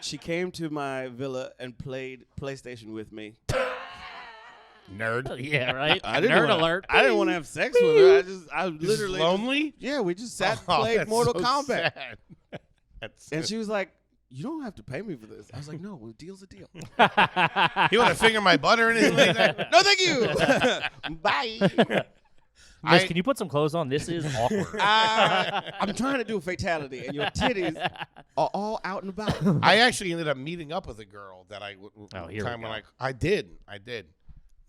She came to my villa and played PlayStation with me. Nerd. Yeah, right? Nerd alert. I didn't want to have sex with her. I literally lonely. Yeah, we just sat and Oh, played that's Mortal so Kombat. sad. That's And she was like, you don't have to pay me for this. I was like, no, a deal's a deal. You want to finger my butt or anything like that? No, thank you. Bye. Miss, can you put some clothes on? This is awkward. I'm trying to do a fatality, and your titties are all out and about. I actually ended up meeting up with a girl that I Oh, here we time go. when I did.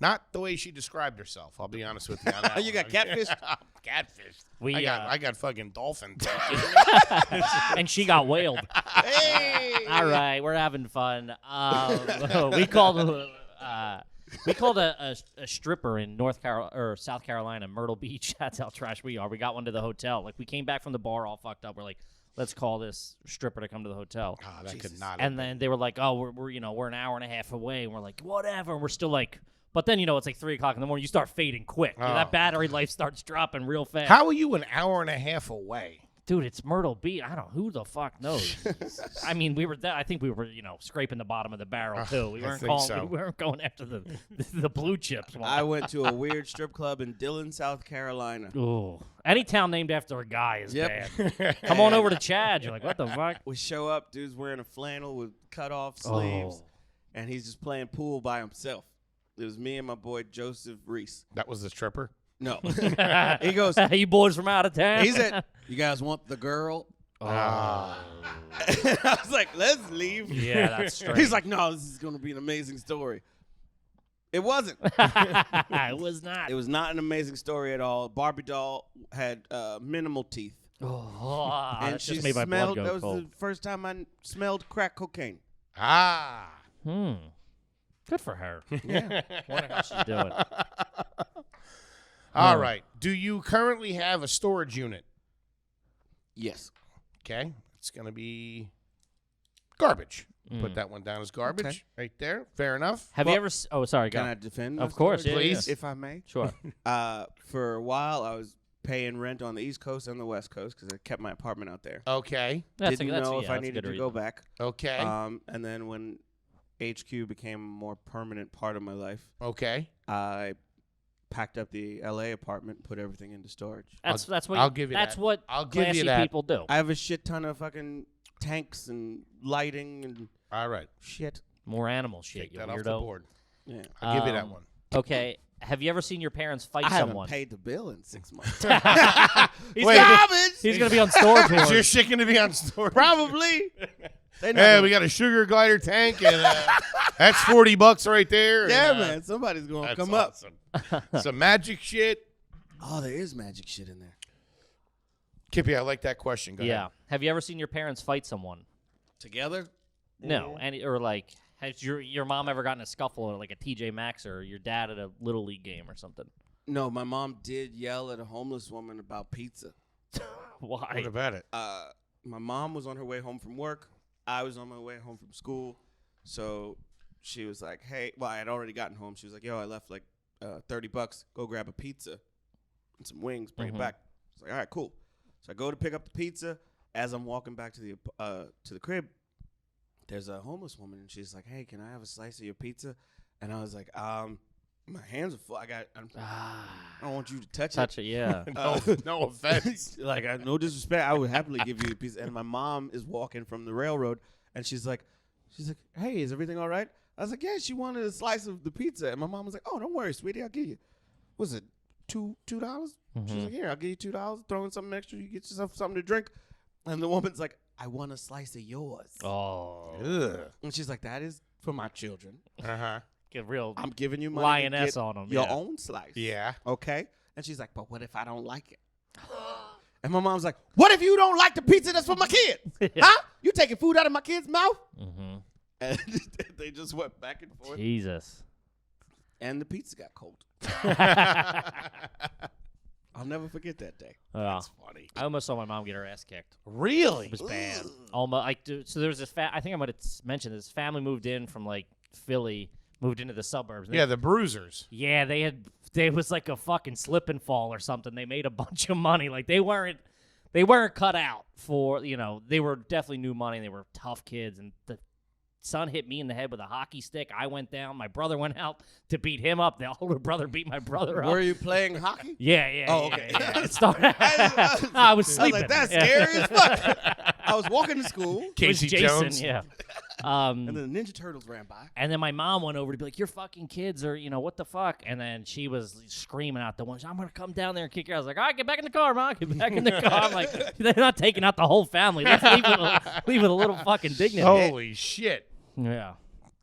Not the way she described herself. I'll be honest with you. On that You one. got catfished? Catfished. I got fucking dolphin. And she got whaled. Hey. All right, we're having fun. We called a stripper in South Carolina, Myrtle Beach. That's how trash we are. We got one to the hotel. Like we came back from the bar all fucked up. We're like, let's call this stripper to come to the hotel. Oh, that could not. And then they were like, oh, we're an hour and a half away. And we're like, whatever. And we're still like, but then, it's like 3 o'clock in the morning. You start fading quick. That battery life starts dropping real fast. How are you an hour and a half away? Dude, it's Myrtle Beach. I don't know. Who the fuck knows? I mean, I think we were, scraping the bottom of the barrel, too. We weren't we weren't going after the blue chips. I went to a weird strip club in Dillon, South Carolina. Ooh. Any town named after a guy is bad. Come on over to Chad. You're like, what the fuck? We show up, dude's wearing a flannel with cut-off sleeves, and he's just playing pool by himself. It was me and my boy Joseph Reese. That was the stripper? No. He goes, you boys from out of town? he said, you guys want the girl? Oh. I was like, let's leave. Yeah, that's strange. He's like, no, this is going to be an amazing story. It wasn't. It was not. It was not an amazing story at all. Barbie doll had minimal teeth. Oh, and that she just made my blood smelled, go that was cold. the first time I smelled crack cocaine. Ah. Good for her. Yeah. Wonder how she's doing. All right. Do you currently have a storage unit? Yes. Okay. It's going to be garbage. Put that one down as garbage. Okay. Right there. Fair enough. Have you ever? Oh, sorry. Can Go. I defend? Of my course, story, please. if I may. Sure. For a while, I was paying rent on the East Coast and the West Coast because I kept my apartment out there. Okay. Didn't know if I needed to go back. Okay. And then when HQ became a more permanent part of my life, Okay. I packed up the LA apartment, put everything into storage. That's what. I'll give you that's that. what I'll give classy you that. people do. I have a shit ton of fucking tanks and lighting and All right. shit. More animal shit. Take You that weirdo. off the board. Yeah. I'll give you that one. Okay. Have you ever seen your parents fight I haven't someone? paid the bill in 6 months. He's Wait. garbage. He's gonna be on storage Is your wars. shit going to be on storage? Probably. Hey, we got a sugar glider tank, and that's $40 right there. Yeah, and, man. Somebody's going to That's come up. awesome. Some magic shit. Oh, there is magic shit in there. Kippy, I like that question. Go Yeah. ahead. Have you ever seen your parents fight someone? Together? No. Or like, has your mom ever gotten in a scuffle at like a TJ Maxx or your dad at a Little League game or something? No, my mom did yell at a homeless woman about pizza. Why? What about it? My mom was on her way home from work. I was on my way home from school. So she was like, hey, well, I had already gotten home. She was like, yo, I left like $30. Go grab a pizza and some wings. Bring it back. I was like, all right, cool. So I go to pick up the pizza. As I'm walking back to the crib, there's a homeless woman, and she's like, hey, can I have a slice of your pizza? And I was like, my hands are full. I don't want you to touch it. Yeah. No offense. Like, no disrespect. I would happily give you a piece. And my mom is walking from the railroad, and she's like, hey, is everything all right? I was like, yeah, she wanted a slice of the pizza. And my mom was like, oh, don't worry, sweetie, I'll give you. Was it $2? She was like, here, I'll give you $2. Throw in something extra. You get yourself something to drink. And the woman's like, I want a slice of yours. Oh. Ugh. And she's like, that is for my children. Uh-huh. Get real I'm giving you money lioness to get on them. your own slice. Yeah. Okay? And she's like, but what if I don't like it? And my mom's like, what if you don't like the pizza that's for my kid? Huh? You taking food out of my kid's mouth? Mm-hmm. And they just went back and forth. Jesus. And the pizza got cold. I'll never forget that day. That's funny. I almost saw my mom get her ass kicked. Really? It was bad. Almost like, so there was this. I think I might have mentioned this family moved in from like Philly, moved into the suburbs. Yeah, the bruisers. Yeah, they was like a fucking slip and fall or something. They made a bunch of money. Like they weren't cut out for, they were definitely new money. They were tough kids, and the son hit me in the head with a hockey stick. I went down. My brother went out to beat him up. The older brother beat my brother up. Were you playing hockey? Yeah. Oh, okay. Yeah. It started. I was sleeping. I was like, that's scary as fuck. I was walking to school, It was Casey Jason, Jones. yeah. and then the Ninja Turtles ran by. And then my mom went over to be like, your fucking kids are, what the fuck? And then she was screaming out the window, I'm going to come down there and kick you out. I was like, all right, get back in the car, Mom. Get back in the car. I'm like, they're not taking out the whole family. Let's leave with a little fucking dignity. Holy shit. Yeah.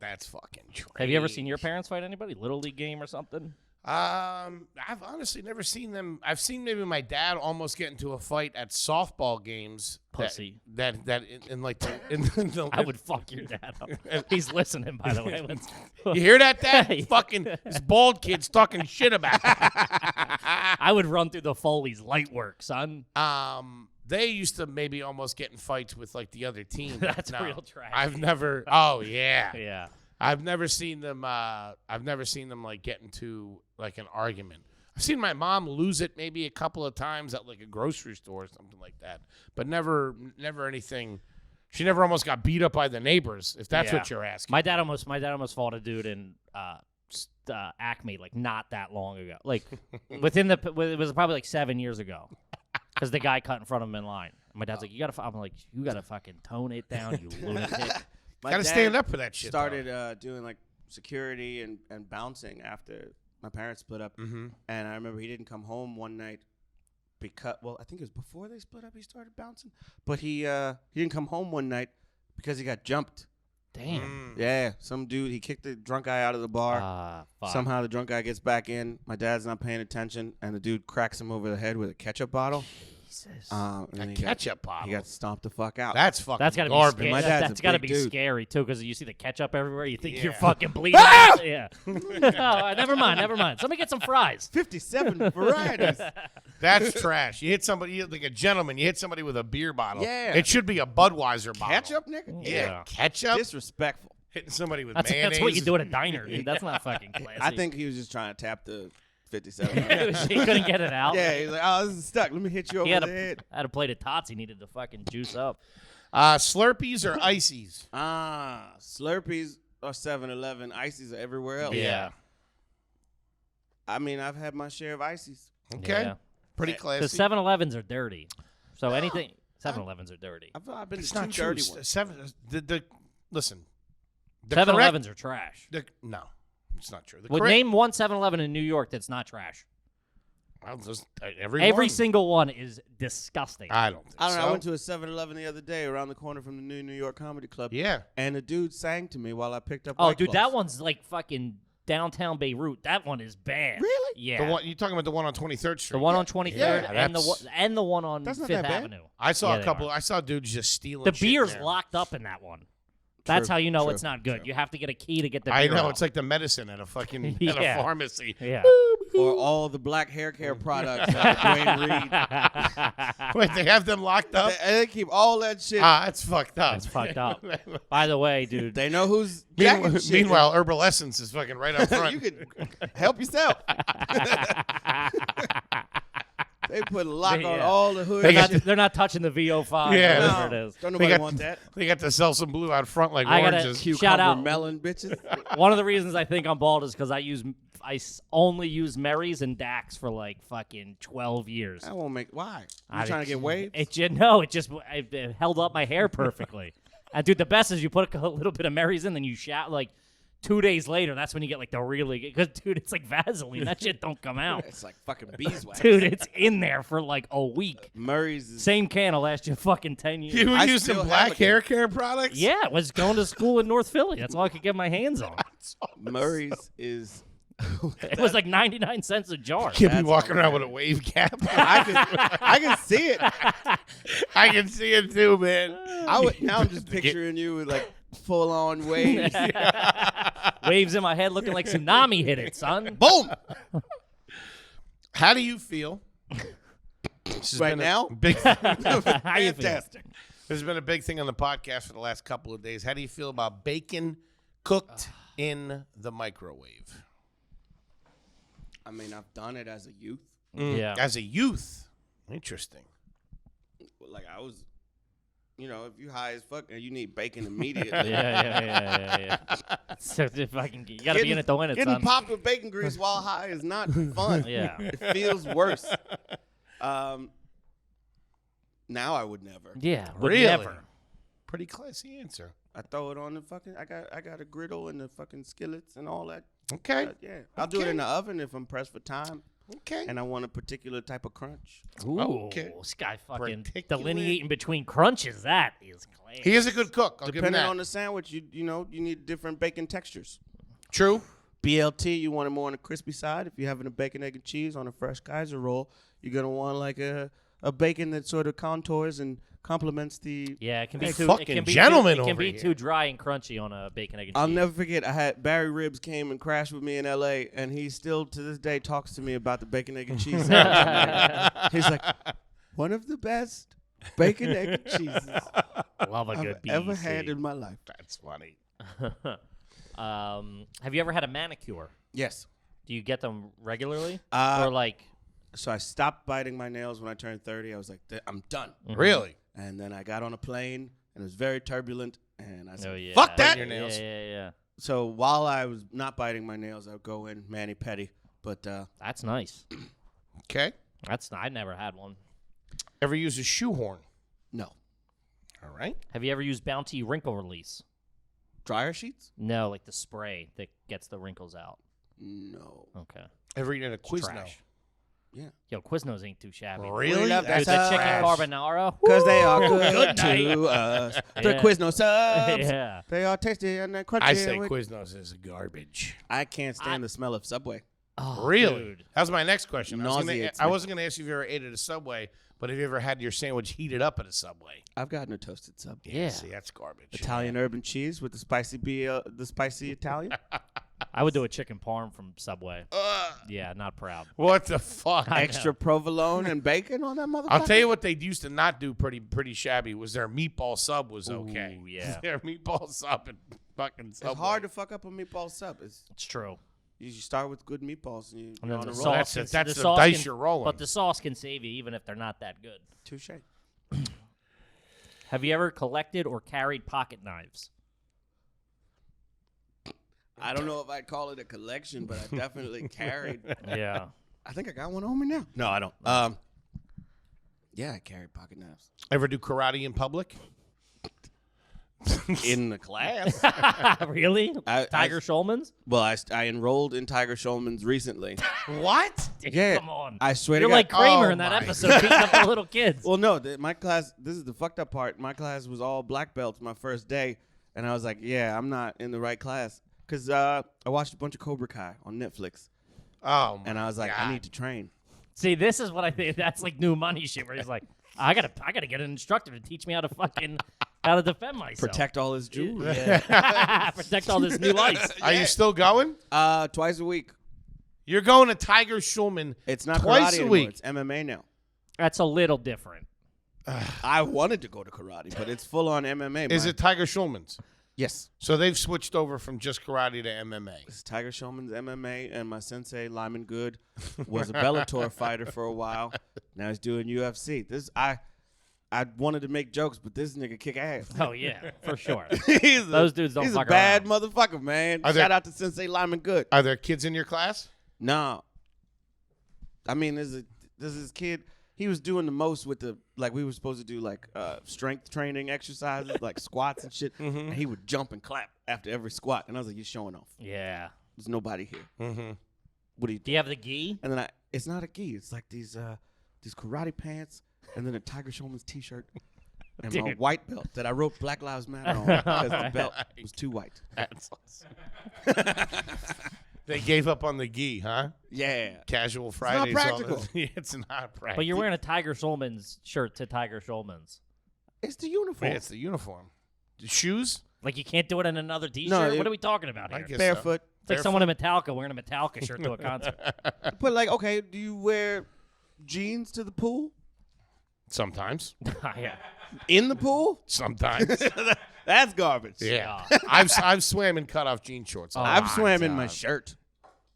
That's fucking true. Have you ever seen your parents fight anybody? Little League game or something? I've honestly never seen them. I've seen maybe my dad almost get into a fight at softball games. Pussy. That in like the I would fuck your dad up. He's listening, by the way. You hear that, Dad? Fucking this bald kid's talking shit about it. I would run through the Foley's light work, son. they used to maybe almost get in fights with like the other team. That's No, real trash. I've never. Oh yeah. Yeah. I've never seen them. I've never seen them like get into like an argument. I've seen my mom lose it maybe a couple of times at like a grocery store or something like that, but never anything. She never almost got beat up by the neighbors, if that's what you're asking. My dad almost fought a dude in Acme like not that long ago. Like it was probably like 7 years ago, because the guy cut in front of him in line. My dad's like, I'm like, you gotta fucking tone it down, you lunatic. Gotta stand up for that shit. Started doing like security and bouncing after my parents split up, and I remember he didn't come home one night. Because, well, I think it was before they split up he started bouncing. But he didn't come home one night because he got jumped. Damn. Yeah, some dude, he kicked the drunk guy out of the bar. Somehow the drunk guy gets back in. My dad's not paying attention, and the dude cracks him over the head with a ketchup bottle. Jesus. And Ketchup bottle. He got stomped the fuck out. That's fucking That's gotta garbage. be scary. My dad's That's a gotta big be dude. scary too, because you see the ketchup everywhere. You think you're Yeah. fucking bleeding. out. Yeah. Oh, never mind. Somebody get some fries. 57 varieties. That's trash. You hit somebody like a gentleman. You hit somebody with a beer bottle. Yeah. It should be a Budweiser bottle. Ketchup, nigga? Yeah. Ketchup. Disrespectful. Hitting somebody with That's mayonnaise. what you do at a diner, dude. That's not fucking classy. I think he was just trying to tap the 57. he couldn't get it out. Yeah, he's like, oh, this is stuck. Let me hit you over He had the head. a plate of tots. He needed to fucking juice up. Slurpees or ices? Slurpees are 7-Eleven. Ices are everywhere else. Yeah. I mean, I've had my share of ices. Okay. Yeah. Pretty The classy. 7-Elevens are dirty. So anything 7-Elevens are dirty. I've been It's to not two true. dirty ones. Listen. The 7-Elevens are trash. no, it's not true. Name one 7-Eleven in New York that's not trash. Every Every one. single one is disgusting. I don't think I don't know. so. I went to a 7-Eleven the other day around the corner from the New York Comedy Club. Yeah. And a dude sang to me while I picked up Oh, White dude, Claws. that one's like fucking downtown Beirut. That one is bad. Really? Yeah. The one you talking about the one on 23rd Street? The one on 23rd Yeah, and the one on That's not 5th that bad. Avenue. I saw Yeah, a they couple. are. I saw dudes just stealing. The shit in beer's there. locked up in that one. That's how you know it's not good. True. You have to get a key to get the beer I know out. it's like the medicine at a fucking at Yeah. a pharmacy. Yeah. Or all the black hair care products at Dwayne Reed. Wait, they have them locked up? They keep all that shit. That's fucked up. That's fucked up. By the way, dude. They know who's jacking shit. Meanwhile, Herbal Essence is fucking right up front. You could help yourself. They put a lock on Yeah. all the hood. They're not touching the VO5. Yeah. Or whatever it is. Don't They nobody got, want that. they got the Selsun Blue out front like I gotta oranges. shout out. melon bitches. One of the reasons I think I'm bald is because I only use Marys and Dax for like fucking 12 years. I won't make. Why? You I- trying to get waves? It held up my hair perfectly. And dude, the best is you put a little bit of Marys in, then you shout like 2 days later. That's when you get like the really because dude, it's like Vaseline. That shit don't come out. It's like fucking beeswax. Dude, it's in there for like a week. Murray's is Same can will last you fucking 10 years. You were I using still have black a- hair care products? Yeah, I was going to school in North Philly. That's all I could get my hands on. Murray's is. It was like 99 cents a jar. Can't be That's walking around with a wave cap. I can see it. I can see it too, man. Now I'm just picturing you with like full on waves. Waves in my head looking like tsunami hit it, son. Boom. How do you feel? This has Right been a now? big. How you feel? Fantastic. This has been a big thing on the podcast for the last couple of days. How do you feel about bacon cooked in the microwave? I mean, I've done it as a youth. Yeah. As a youth. Interesting. Like I was, if you high as fuck and you need bacon immediately. Yeah. So if I can, you gotta be in it to win it, Getting son. popped with bacon grease while high is not fun. Yeah. It feels worse. Now I would never. Yeah. Would Really? never. Pretty classy answer. I throw it on the fucking. I got a griddle and the fucking skillets and all that. Okay. Yeah, I'll do it in the oven if I'm pressed for time Okay. and I want a particular type of crunch. Ooh, Okay. this guy fucking Particular- delineating between crunches. That is class. He is a good cook. I'll give him Depending that. on the sandwich, you need different bacon textures. True. BLT, you want it more on the crispy side. If you're having a bacon, egg, and cheese on a fresh Kaiser roll, you're gonna want like a bacon that sort of contours and complements the. Yeah, it can be Hey, too. fucking It can be gentleman too, it can over be here. too dry and crunchy on a bacon egg and I'll cheese. never forget. I had Barry Ribs came and crashed with me in L.A. and he still to this day talks to me about the bacon, egg, and cheese sandwich. He's like, one of the best Bacon, egg, and cheeses Love a good I've ever BEC. had in my life. That's funny. Have you ever had a manicure? Yes. Do you get them regularly? Uh, or like, So I stopped biting my nails when I turned 30. I was like, I'm done. Really? And then I got on a plane, and it was very turbulent, and I said, oh yeah, fuck that. Your nails. Yeah. So while I was not biting my nails, I would go in mani-pedi. But That's nice. Okay. I never had one. Ever use a shoehorn? no. All right. Have you ever used Bounty wrinkle release? Dryer sheets? No, like the spray that gets the wrinkles out. No. Okay. Ever eaten a Quizno? Trash. Yeah. Yo, Quiznos ain't too shabby. Really? love Dude, that the chicken trash. carbonara. Because they are Woo! good night. to us. They're Yeah. Quizno subs. Yeah. They are tasty and they're crunchy. I say and Quiznos is garbage. I can't stand the smell of Subway. Oh, Really? dude. That was my next question. Nauseates I me. wasn't going to ask you if you ever ate at a Subway, but have you ever had your sandwich heated up at a Subway? I've gotten a toasted sub. Yeah. See, that's garbage. Italian urban cheese with the spicy Italian. I would do a chicken parm from Subway. Yeah, not proud. What the fuck? I know. Extra provolone and bacon on that motherfucker. I'll tell you what they used to not do pretty shabby was their meatball sub was okay. Ooh, yeah. Their meatball sub and fucking Subway. It's hard to fuck up a meatball sub. It's true. You start with good meatballs and And you're then on a the roll. sauce. That's can- the sauce dice can- you're rolling. But the sauce can save you even if they're not that good. Touche. Have you ever collected or carried pocket knives? I don't know if I'd call it a collection, but I definitely carried. Yeah. I think I got one on me now. No, I don't. Yeah, I carried pocket knives Ever do karate in public? in the class. Really? I- Tiger Schulman's? Well, I enrolled in Tiger Schulman's recently. What? Dude, Yeah, come on. I swear You're to God. like Kramer Oh in that my episode, beating up the little kids. Well, no, my class. This is the fucked up part. My class was all black belts my first day, and I was like, "Yeah, I'm not in the right class," because I watched a bunch of Cobra Kai on Netflix, Oh, my and I was like, God. "I need to train." See, this is what I think. That's like new money shit where he's like, I gotta get an instructor to teach me how to defend myself. Protect all his jewelry. Protect all this new ice. Are you still going? Twice a week. You're going to Tiger Schulman It's not twice karate a anymore. week. It's MMA now. That's a little different. I wanted to go to karate, but it's full on MMA. Is man. it Tiger Schulman's? Yes. So they've switched over from just karate to MMA. It's Tiger Schulman's MMA, and my sensei Lyman Good was a Bellator fighter for a while. Now he's doing UFC. I wanted to make jokes, but this nigga kick ass. Oh yeah, for sure. Those dudes don't He's fuck a bad around. motherfucker, man. Are there- Shout out to Sensei Lyman Good. Are there kids in your class? No. I mean, there's this kid. He was doing the most with we were supposed to do strength training exercises, like squats and shit. And he would jump and clap after every squat. And I was like, you're showing off. Yeah. There's nobody here. Mm-hmm. What do you do? Do you have the gi? And then it's not a gi. It's like these karate pants and then a Tiger Schulman's t-shirt and my Dude. white belt that I wrote Black Lives Matter on because the belt was too white. That's awesome. They gave up on the gi, huh? Yeah. Casual Fridays. all practical. this- Yeah, it's not practical. But you're wearing a Tiger Schulman's shirt to Tiger Schulman's. It's the uniform. Wait, it's the uniform. The shoes? Like you can't do it in another T-shirt. No, What are we talking about I here? guess Barefoot. It's like someone in Metallica wearing a Metallica shirt to a concert. But okay, do you wear jeans to the pool? Sometimes. Yeah. In the pool? Sometimes. That's garbage. Yeah. I've swam in cutoff jean shorts. I've lot swam of in my times. shirt.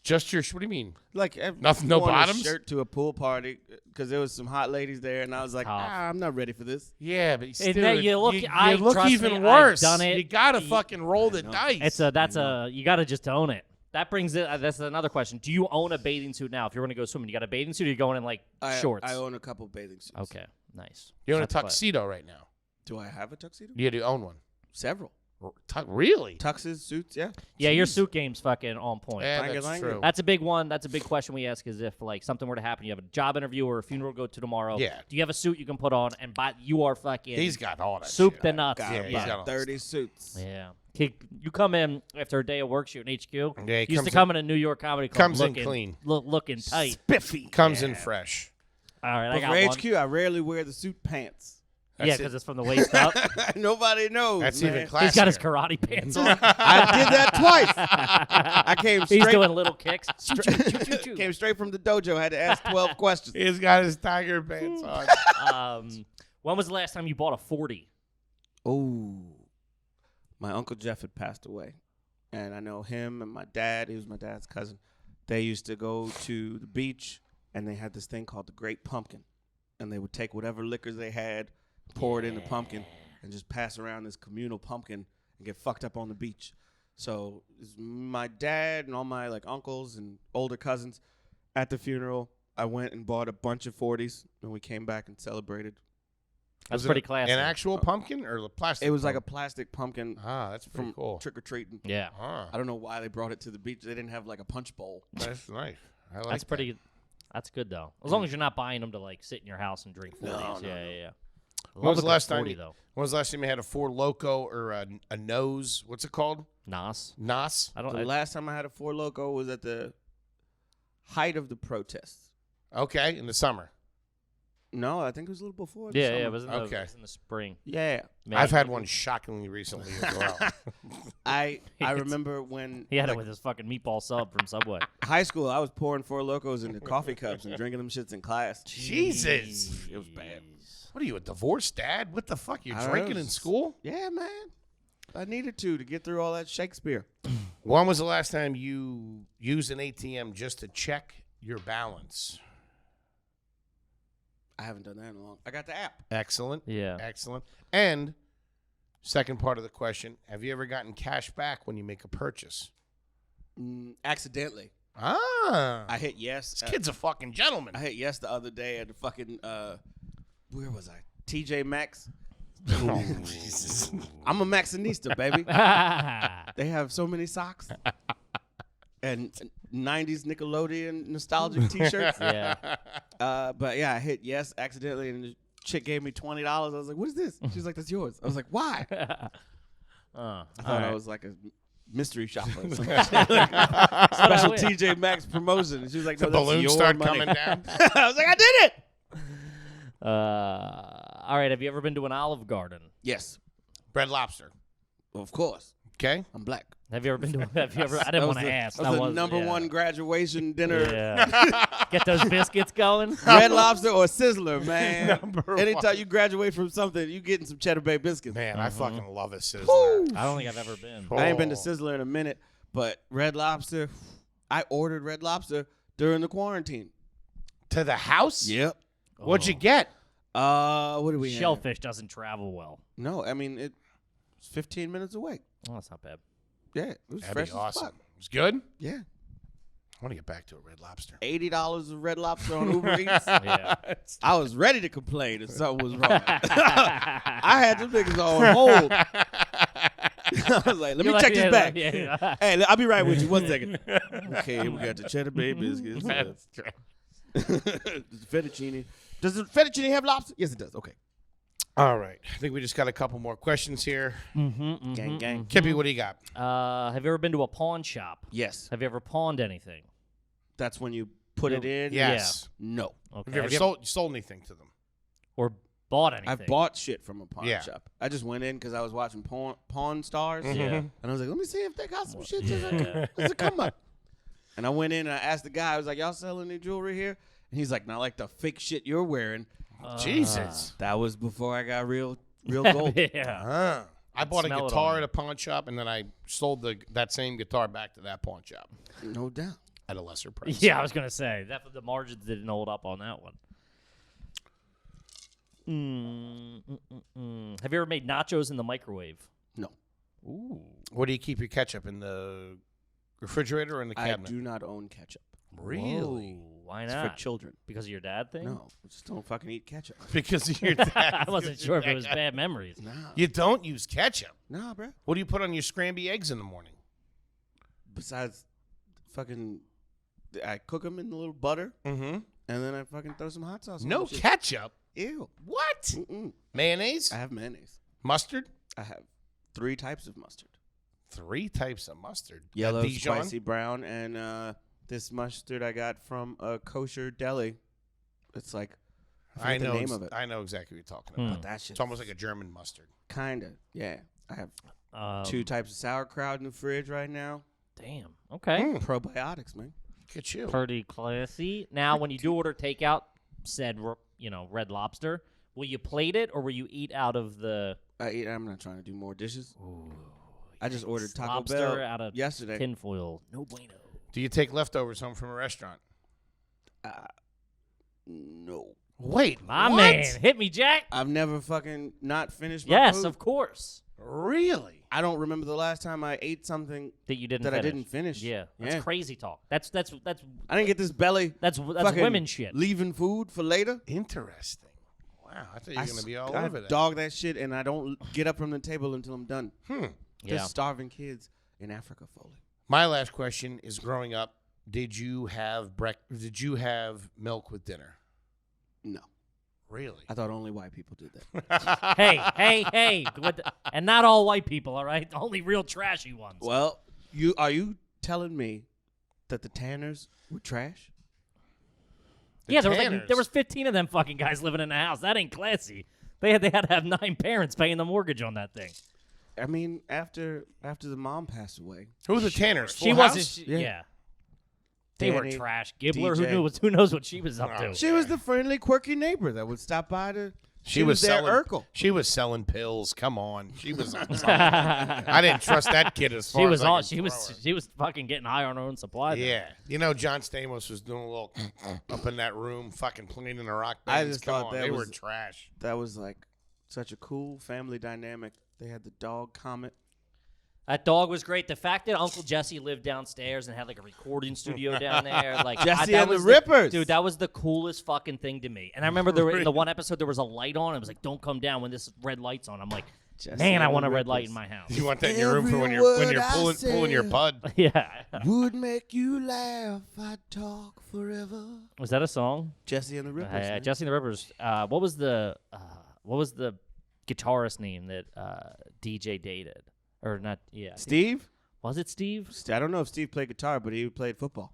Just your. What do you mean? Nothing. no bottoms? A shirt to a pool party because there was some hot ladies there, and I was like, Tough. I'm not ready for this. Yeah, but And then you look- you I- look trust even me, I've worse. done it. You gotta You- fucking roll the dice. You got to just own it. That brings it. That's another question. Do you own a bathing suit now? If you're going to go swimming, you got a bathing suit. Or you going in like shorts? I own a couple bathing suits. Okay, nice. You own a That's fine. tuxedo right now. Do I have a tuxedo? You do own one. Several. Really? Tuxes, suits, yeah. Yeah, your Jeez. suit game's fucking on point. Yeah, Bang it, that's bang it. true. That's a big one. That's a big question we ask is if something were to happen, you have a job interview or a funeral to go to tomorrow. Yeah. Do you have a suit you can put on and you are fucking He's got all that soup shit. the nuts. Got Yeah, he's got all about that 30 suits. Yeah. You come in after a day of work shooting HQ. Yeah, he you used comes to come in a New York Comedy Club comes in looking clean. looking tight. Spiffy. Comes in fresh. All right, I But got for one. HQ, I rarely wear the suit pants. Yeah, That's because it. it's from the waist up. Nobody knows. That's man. even classier. He's got his karate pants on. I did that twice. I came He's straight. doing little kicks. Choo, choo, choo, choo, choo. Came straight from the dojo. Had to ask 12 questions. He's got his tiger pants on. When was the last time you bought a 40? Oh, my Uncle Jeff had passed away. And I know him and my dad, he was my dad's cousin. They used to go to the beach, and they had this thing called the Great Pumpkin. And they would take whatever liquors they had, pour it in the pumpkin, and just pass around this communal pumpkin and get fucked up on the beach. So my dad and all my like uncles and older cousins at the funeral, I went and bought a bunch of 40s, and we came back and celebrated. That's pretty classy. An actual pumpkin or the plastic? It was like a plastic pumpkin. Ah, that's pretty cool. Trick or treating. Yeah. Ah, I don't know why they brought it to the beach. They didn't have like a punch bowl. that's nice. I like That's that. pretty. That's good though. As long as you're not buying them to like sit in your house and drink 40s. No. Yeah. When was the last time? 40 When though? was the last time you had a Four Loco or a nose? What's it called? Nos. Nos. I don't. The last time I had a Four Loko was at the height of the protests. Okay, in the summer. No, I think it was a little before. the Yeah, summer. it was in the, Okay. it was in the spring. Yeah, May. I've had one shockingly recently as well. I remember when He had it like, with his fucking meatball sub from Subway. high school. I was pouring Four Locos into coffee cups and drinking them shits in class. Jesus. It was bad. What are you, a divorced dad? What the fuck? You're I drinking was- in school? Yeah, man. I needed to get through all that Shakespeare. When was the last time you used an ATM just to check your balance? I haven't done that in a long. I got the app. Excellent. Yeah. Excellent. And second part of the question, have you ever gotten cash back when you make a purchase? Accidentally. Ah. I hit yes. This kid's a fucking gentleman. I hit yes the other day at the fucking where was I? TJ Maxx. Oh, Jesus. I'm a Maxinista, baby. They have so many socks and 90s Nickelodeon nostalgic T-shirts. Yeah. But yeah, I hit yes accidentally, and the chick gave me $20. I was like, "What is this?" She's like, "That's yours." I was like, "Why?" I thought I was like a mystery shopper. Special TJ Maxx promotion. And she was like, The "No, that's balloons your start money." coming down. I was like, "I did it." All right. Have you ever been to an Olive Garden? Yes, Red Lobster. of course. Okay. I'm black. Have you ever been to? Have you ever? I That didn't was want to the- ask. That was the number yeah. one graduation dinner. Yeah. Get those biscuits going. Red Lobster or Sizzler, man. Number Anytime one. you graduate from something, you getting some Cheddar Bay biscuits. Man, I fucking love a Sizzler. I don't think I've ever been. I ain't been to Oh. Sizzler in a minute, but Red Lobster, I ordered Red Lobster during the quarantine. To the house? Yep. What'd you get? What do we have? Shellfish doesn't travel well. No, I mean it's 15 minutes away. Oh, that's not bad. Yeah, it was That'd fresh be awesome. as fuck. It was good? Yeah, I want to get back to a Red Lobster. $80 of Red Lobster on Uber Eats. Yeah. I was ready to complain if something was wrong. I had them niggas on hold. I was like, let me check this back. Yeah. Hey, I'll be right with you. 1 second. Okay, we got the Cheddar Bay biscuits. That's true. The fettuccine. Does the fettuccine have lobster? Yes, it does. Okay. All right. I think we just got a couple more questions here. Gang, gang. Kippy, what do you got? Have you ever been to a pawn shop? Yes. Have you ever pawned anything? That's when you put it in? Yes. No. Okay. Have you ever sold anything to them? or bought anything? I bought shit from a pawn Yeah. shop. I just went in because I was watching Pawn Stars. Yeah. And I was like, let me see if they got some shit. Let's come up. And I went in and I asked the guy, I was like, y'all selling any jewelry here? And he's like, not like the fake shit you're wearing. Jesus. That was before I got real gold. Yeah. I bought a Smell it guitar on at a pawn shop, and then I sold that same guitar back to that pawn shop No doubt. at a lesser price. Yeah, I was gonna say that the margins didn't hold up on that one. Have you ever made nachos in the microwave? No. Ooh. Where do you keep your ketchup? In the refrigerator or in the I cabinet? do not own ketchup. Really? Whoa, why It's not? for children. Because of your dad thing? No, just don't fucking eat ketchup. Because of your dad. I wasn't sure if it was bad memories. Nah. You don't use ketchup. Nah, bruh. What do you put on your scrambled eggs in the morning? Besides fucking, I cook them in a little butter, Mm-hmm. and then I fucking throw some hot sauce on No them shit. ketchup. Ew. What? Mm-mm. Mayonnaise? I have mayonnaise. Mustard? I have 3 types of mustard. 3 types of mustard. Yellow, Dijon? spicy brown, and this mustard I got from a kosher deli. It's like, I forget the name of it. I know exactly what you're talking about. But that shit. It's almost like a German mustard. Kinda, yeah. I have 2 types of sauerkraut in the fridge right now. Damn. Okay. Probiotics, man. Look at you. Pretty classy. Now, when you do order takeout, said Red Lobster, Will you plate it or will you eat out of the I'm not trying to do more dishes. I just ordered Taco lobster Bell out of yesterday. tinfoil? No bueno. Do you take leftovers home from a restaurant? No. Wait, My what? man, hit me, Jack. I've never fucking not finished my Yes, food. of course. Really? I don't remember the last time I ate something That you didn't. that finish. I didn't finish. Yeah, that's Yeah. crazy talk. That's I didn't get this belly. that's fucking women shit. Leaving food for later. Interesting. Wow, I thought you were going to be all I over that. dog that shit, and I don't get up from the table until I'm done. Yeah. There's starving kids in Africa, Foley. My last question is: growing up, did you have milk with dinner? No. Really? I thought only white people did that. Hey. And not all white people, all right? Only real trashy ones. Well, are you telling me that the Tanners were trash? Yeah, there Tanners. was 15 of them fucking guys living in the house. That ain't classy. They had to have 9 parents paying the mortgage on that thing. I mean, after the mom passed away, Who were the Tanners? She Full wasn't. House? Yeah. They were Danny, trash. Gibbler, DJ. who knows what she was up to? she was the friendly, quirky neighbor that would stop by to. She was their selling. Urkel. She was selling pills. Come on, she was. On something. I didn't trust that kid as far She as was I all. could She throw was. her. She was fucking getting high on her own supply. then. Yeah, you know, John Stamos was doing a little up in that room, fucking playing in the rock I bands. just Come thought on, that they were was- trash. That was like such a cool family dynamic. They had the dog Comet. That dog was great. The fact that Uncle Jesse lived downstairs and had like a recording studio down there, like Jesse that and the was Rippers. dude, that was the coolest fucking thing to me. And I remember in the one episode there was a light on. It was like, "Don't come down when this red light's on." I'm like, Jesse man, I and want the a red light Rippers. in my house. You want that in your room for when Every you're word pulling your I bud. Yeah. Would make you laugh. I'd talk forever. Was that a song? Jesse and the Rippers. man. Jesse and the Rippers. What was the guitarist name that DJ dated? Or not? Yeah. Steve? Was it Steve? I don't know if Steve played guitar, but he played football.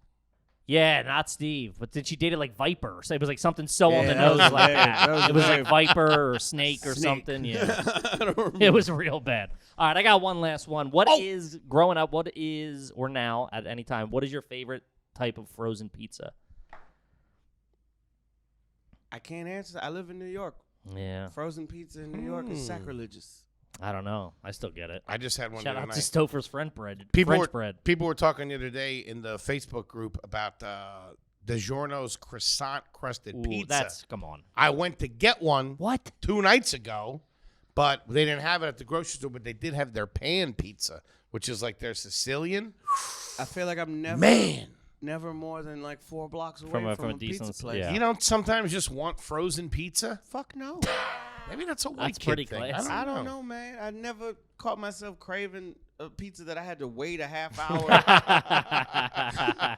Yeah, not Steve. But then she dated like Viper. So it was like something so on the Yeah, that nose was like very- that. that was It was very- like Viper or Snake or Snake. something. Yeah. I don't remember. It was real bad. All right, I got one last one. What Oh. is, growing up, what is, or now at any time, what is your favorite type of frozen pizza? I can't answer. I live in New York. Yeah. Frozen pizza in New York is sacrilegious. I don't know. I still get it. I just had one Shout the other out to night. Stouffer's French bread. People French were, bread. people were talking the other day in the Facebook group about DiGiorno's croissant crusted Ooh, pizza. that's, come on. I went to get one What? 2 nights ago, but they didn't have it at the grocery store. But they did have their pan pizza, which is like their Sicilian. I feel like I'm never more than like 4 blocks away From from a a pizza decent- place. yeah. You don't sometimes just want frozen pizza? Fuck no. Maybe that's a white That's kid pretty thing. classy. I don't know, man. I never caught myself craving a pizza that I had to wait a half hour.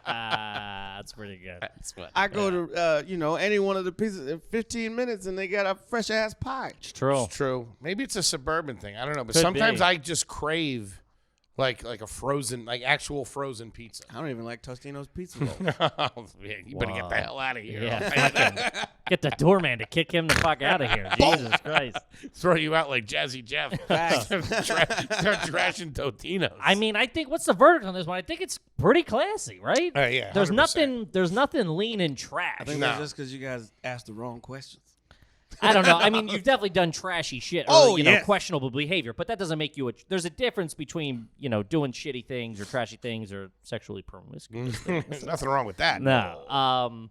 That's pretty good. That's what. I go to any one of the pizzas in 15 minutes and they got a fresh ass pie. It's true. It's true. Maybe it's a suburban thing. I don't know. But Could sometimes be. I just crave like a frozen, like actual frozen pizza. I don't even like Tostino's pizza rolls. Yeah, you better get the Wow. hell out of here. Yeah, fucking get the doorman to kick him the fuck out of here. Jesus Christ. Throw you out like Jazzy Jeff. Facts. Start trashing Totino's. I mean, I think what's the verdict on this one? I think it's pretty classy, right? Yeah, There's 100%. There's nothing lean and trash. I think No. that's just because you guys asked the wrong questions. I don't know. I mean, you've definitely done trashy shit or Oh, you know, yeah. questionable behavior, but that doesn't make you there's a difference between, doing shitty things or trashy things or sexually promiscuous things. There's nothing wrong with that. No.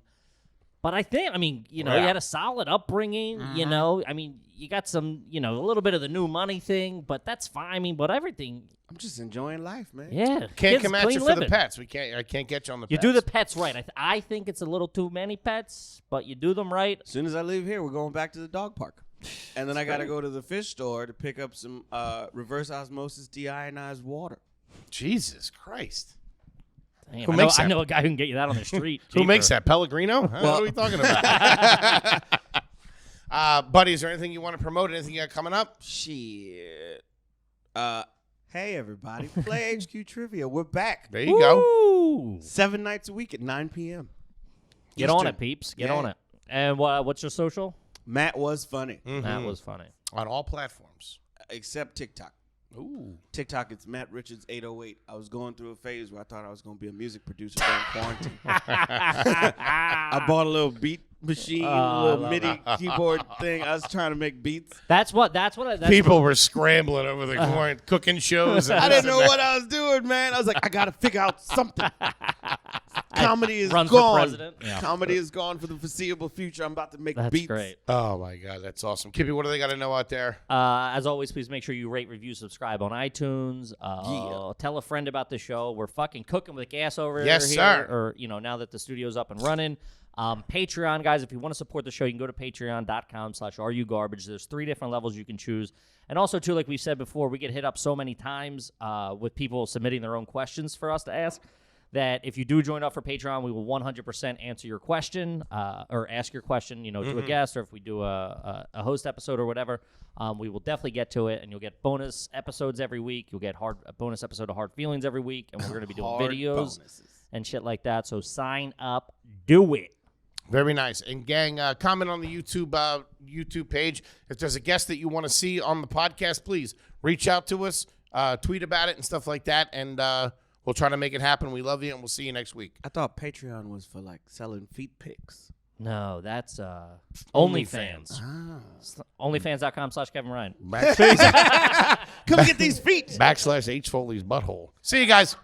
But I think, you Yeah. had a solid upbringing, you got some, a little bit of the new money thing, but that's fine. I mean, but everything, I'm just enjoying life, man. yeah. Can't kids, come at clean you for the living. pets. I can't get you on the You pets. do the pets right. I think it's a little too many pets, but you do them right. As soon as I leave here, we're going back to the dog park. And then I got to go to the fish store to pick up some reverse osmosis deionized water. Jesus Christ. Damn, Who makes I that? know a guy who can get you that on the street. Who makes cheaper. that? Pellegrino? What are we talking about? Buddy, is there anything you want to promote? Anything you got coming up? Shit. Hey, everybody. Play HQ Trivia. We're back. There you go. Woo! 7 nights a week at 9 p.m. Get on Eastern. it, peeps. Get Yeah. on it. And what's your social? Matt was funny, That was funny. On all platforms. except TikTok. Ooh. TikTok, it's Matt Richards 808. I was going through a phase where I thought I was going to be a music producer during quarantine. I bought a little beat machine, a little MIDI keyboard thing. I was trying to make beats. That's what People were scrambling over the corn, cooking shows. And I didn't know what I was doing, man. I was like, I got to figure out something. Comedy is Runs for gone. president. Yeah. Comedy is gone for the foreseeable future. I'm about to make That's beats. great. Oh, my God. That's awesome. Kippy, what do they got to know out there? As always, please make sure you rate, review, subscribe on iTunes. Tell a friend about the show. We're fucking cooking with gas over Yes, here. sir. Or, now that the studio's up and running. Patreon, guys, if you want to support the show, you can go to patreon.com/RUGarbage. There's 3 different levels you can choose. And also, too, like we said before, we get hit up so many times with people submitting their own questions for us to ask that if you do join up for Patreon, we will 100% answer your question or ask your question, to a guest, or if we do a host episode or whatever, we will definitely get to it, and you'll get bonus episodes every week. You'll get a bonus episode of Hard Feelings every week, and we're going to be doing videos and shit like that. So sign up, do it. Very nice. And, gang, comment on the YouTube page. If there's a guest that you want to see on the podcast, please reach out to us, tweet about it and stuff like that, and we'll try to make it happen. We love you, and we'll see you next week. I thought Patreon was for, selling feet pics. No, that's OnlyFans. OnlyFans.com/Kevin Ryan. Backspace. Come get these feet. /H Foley's butthole. See you guys.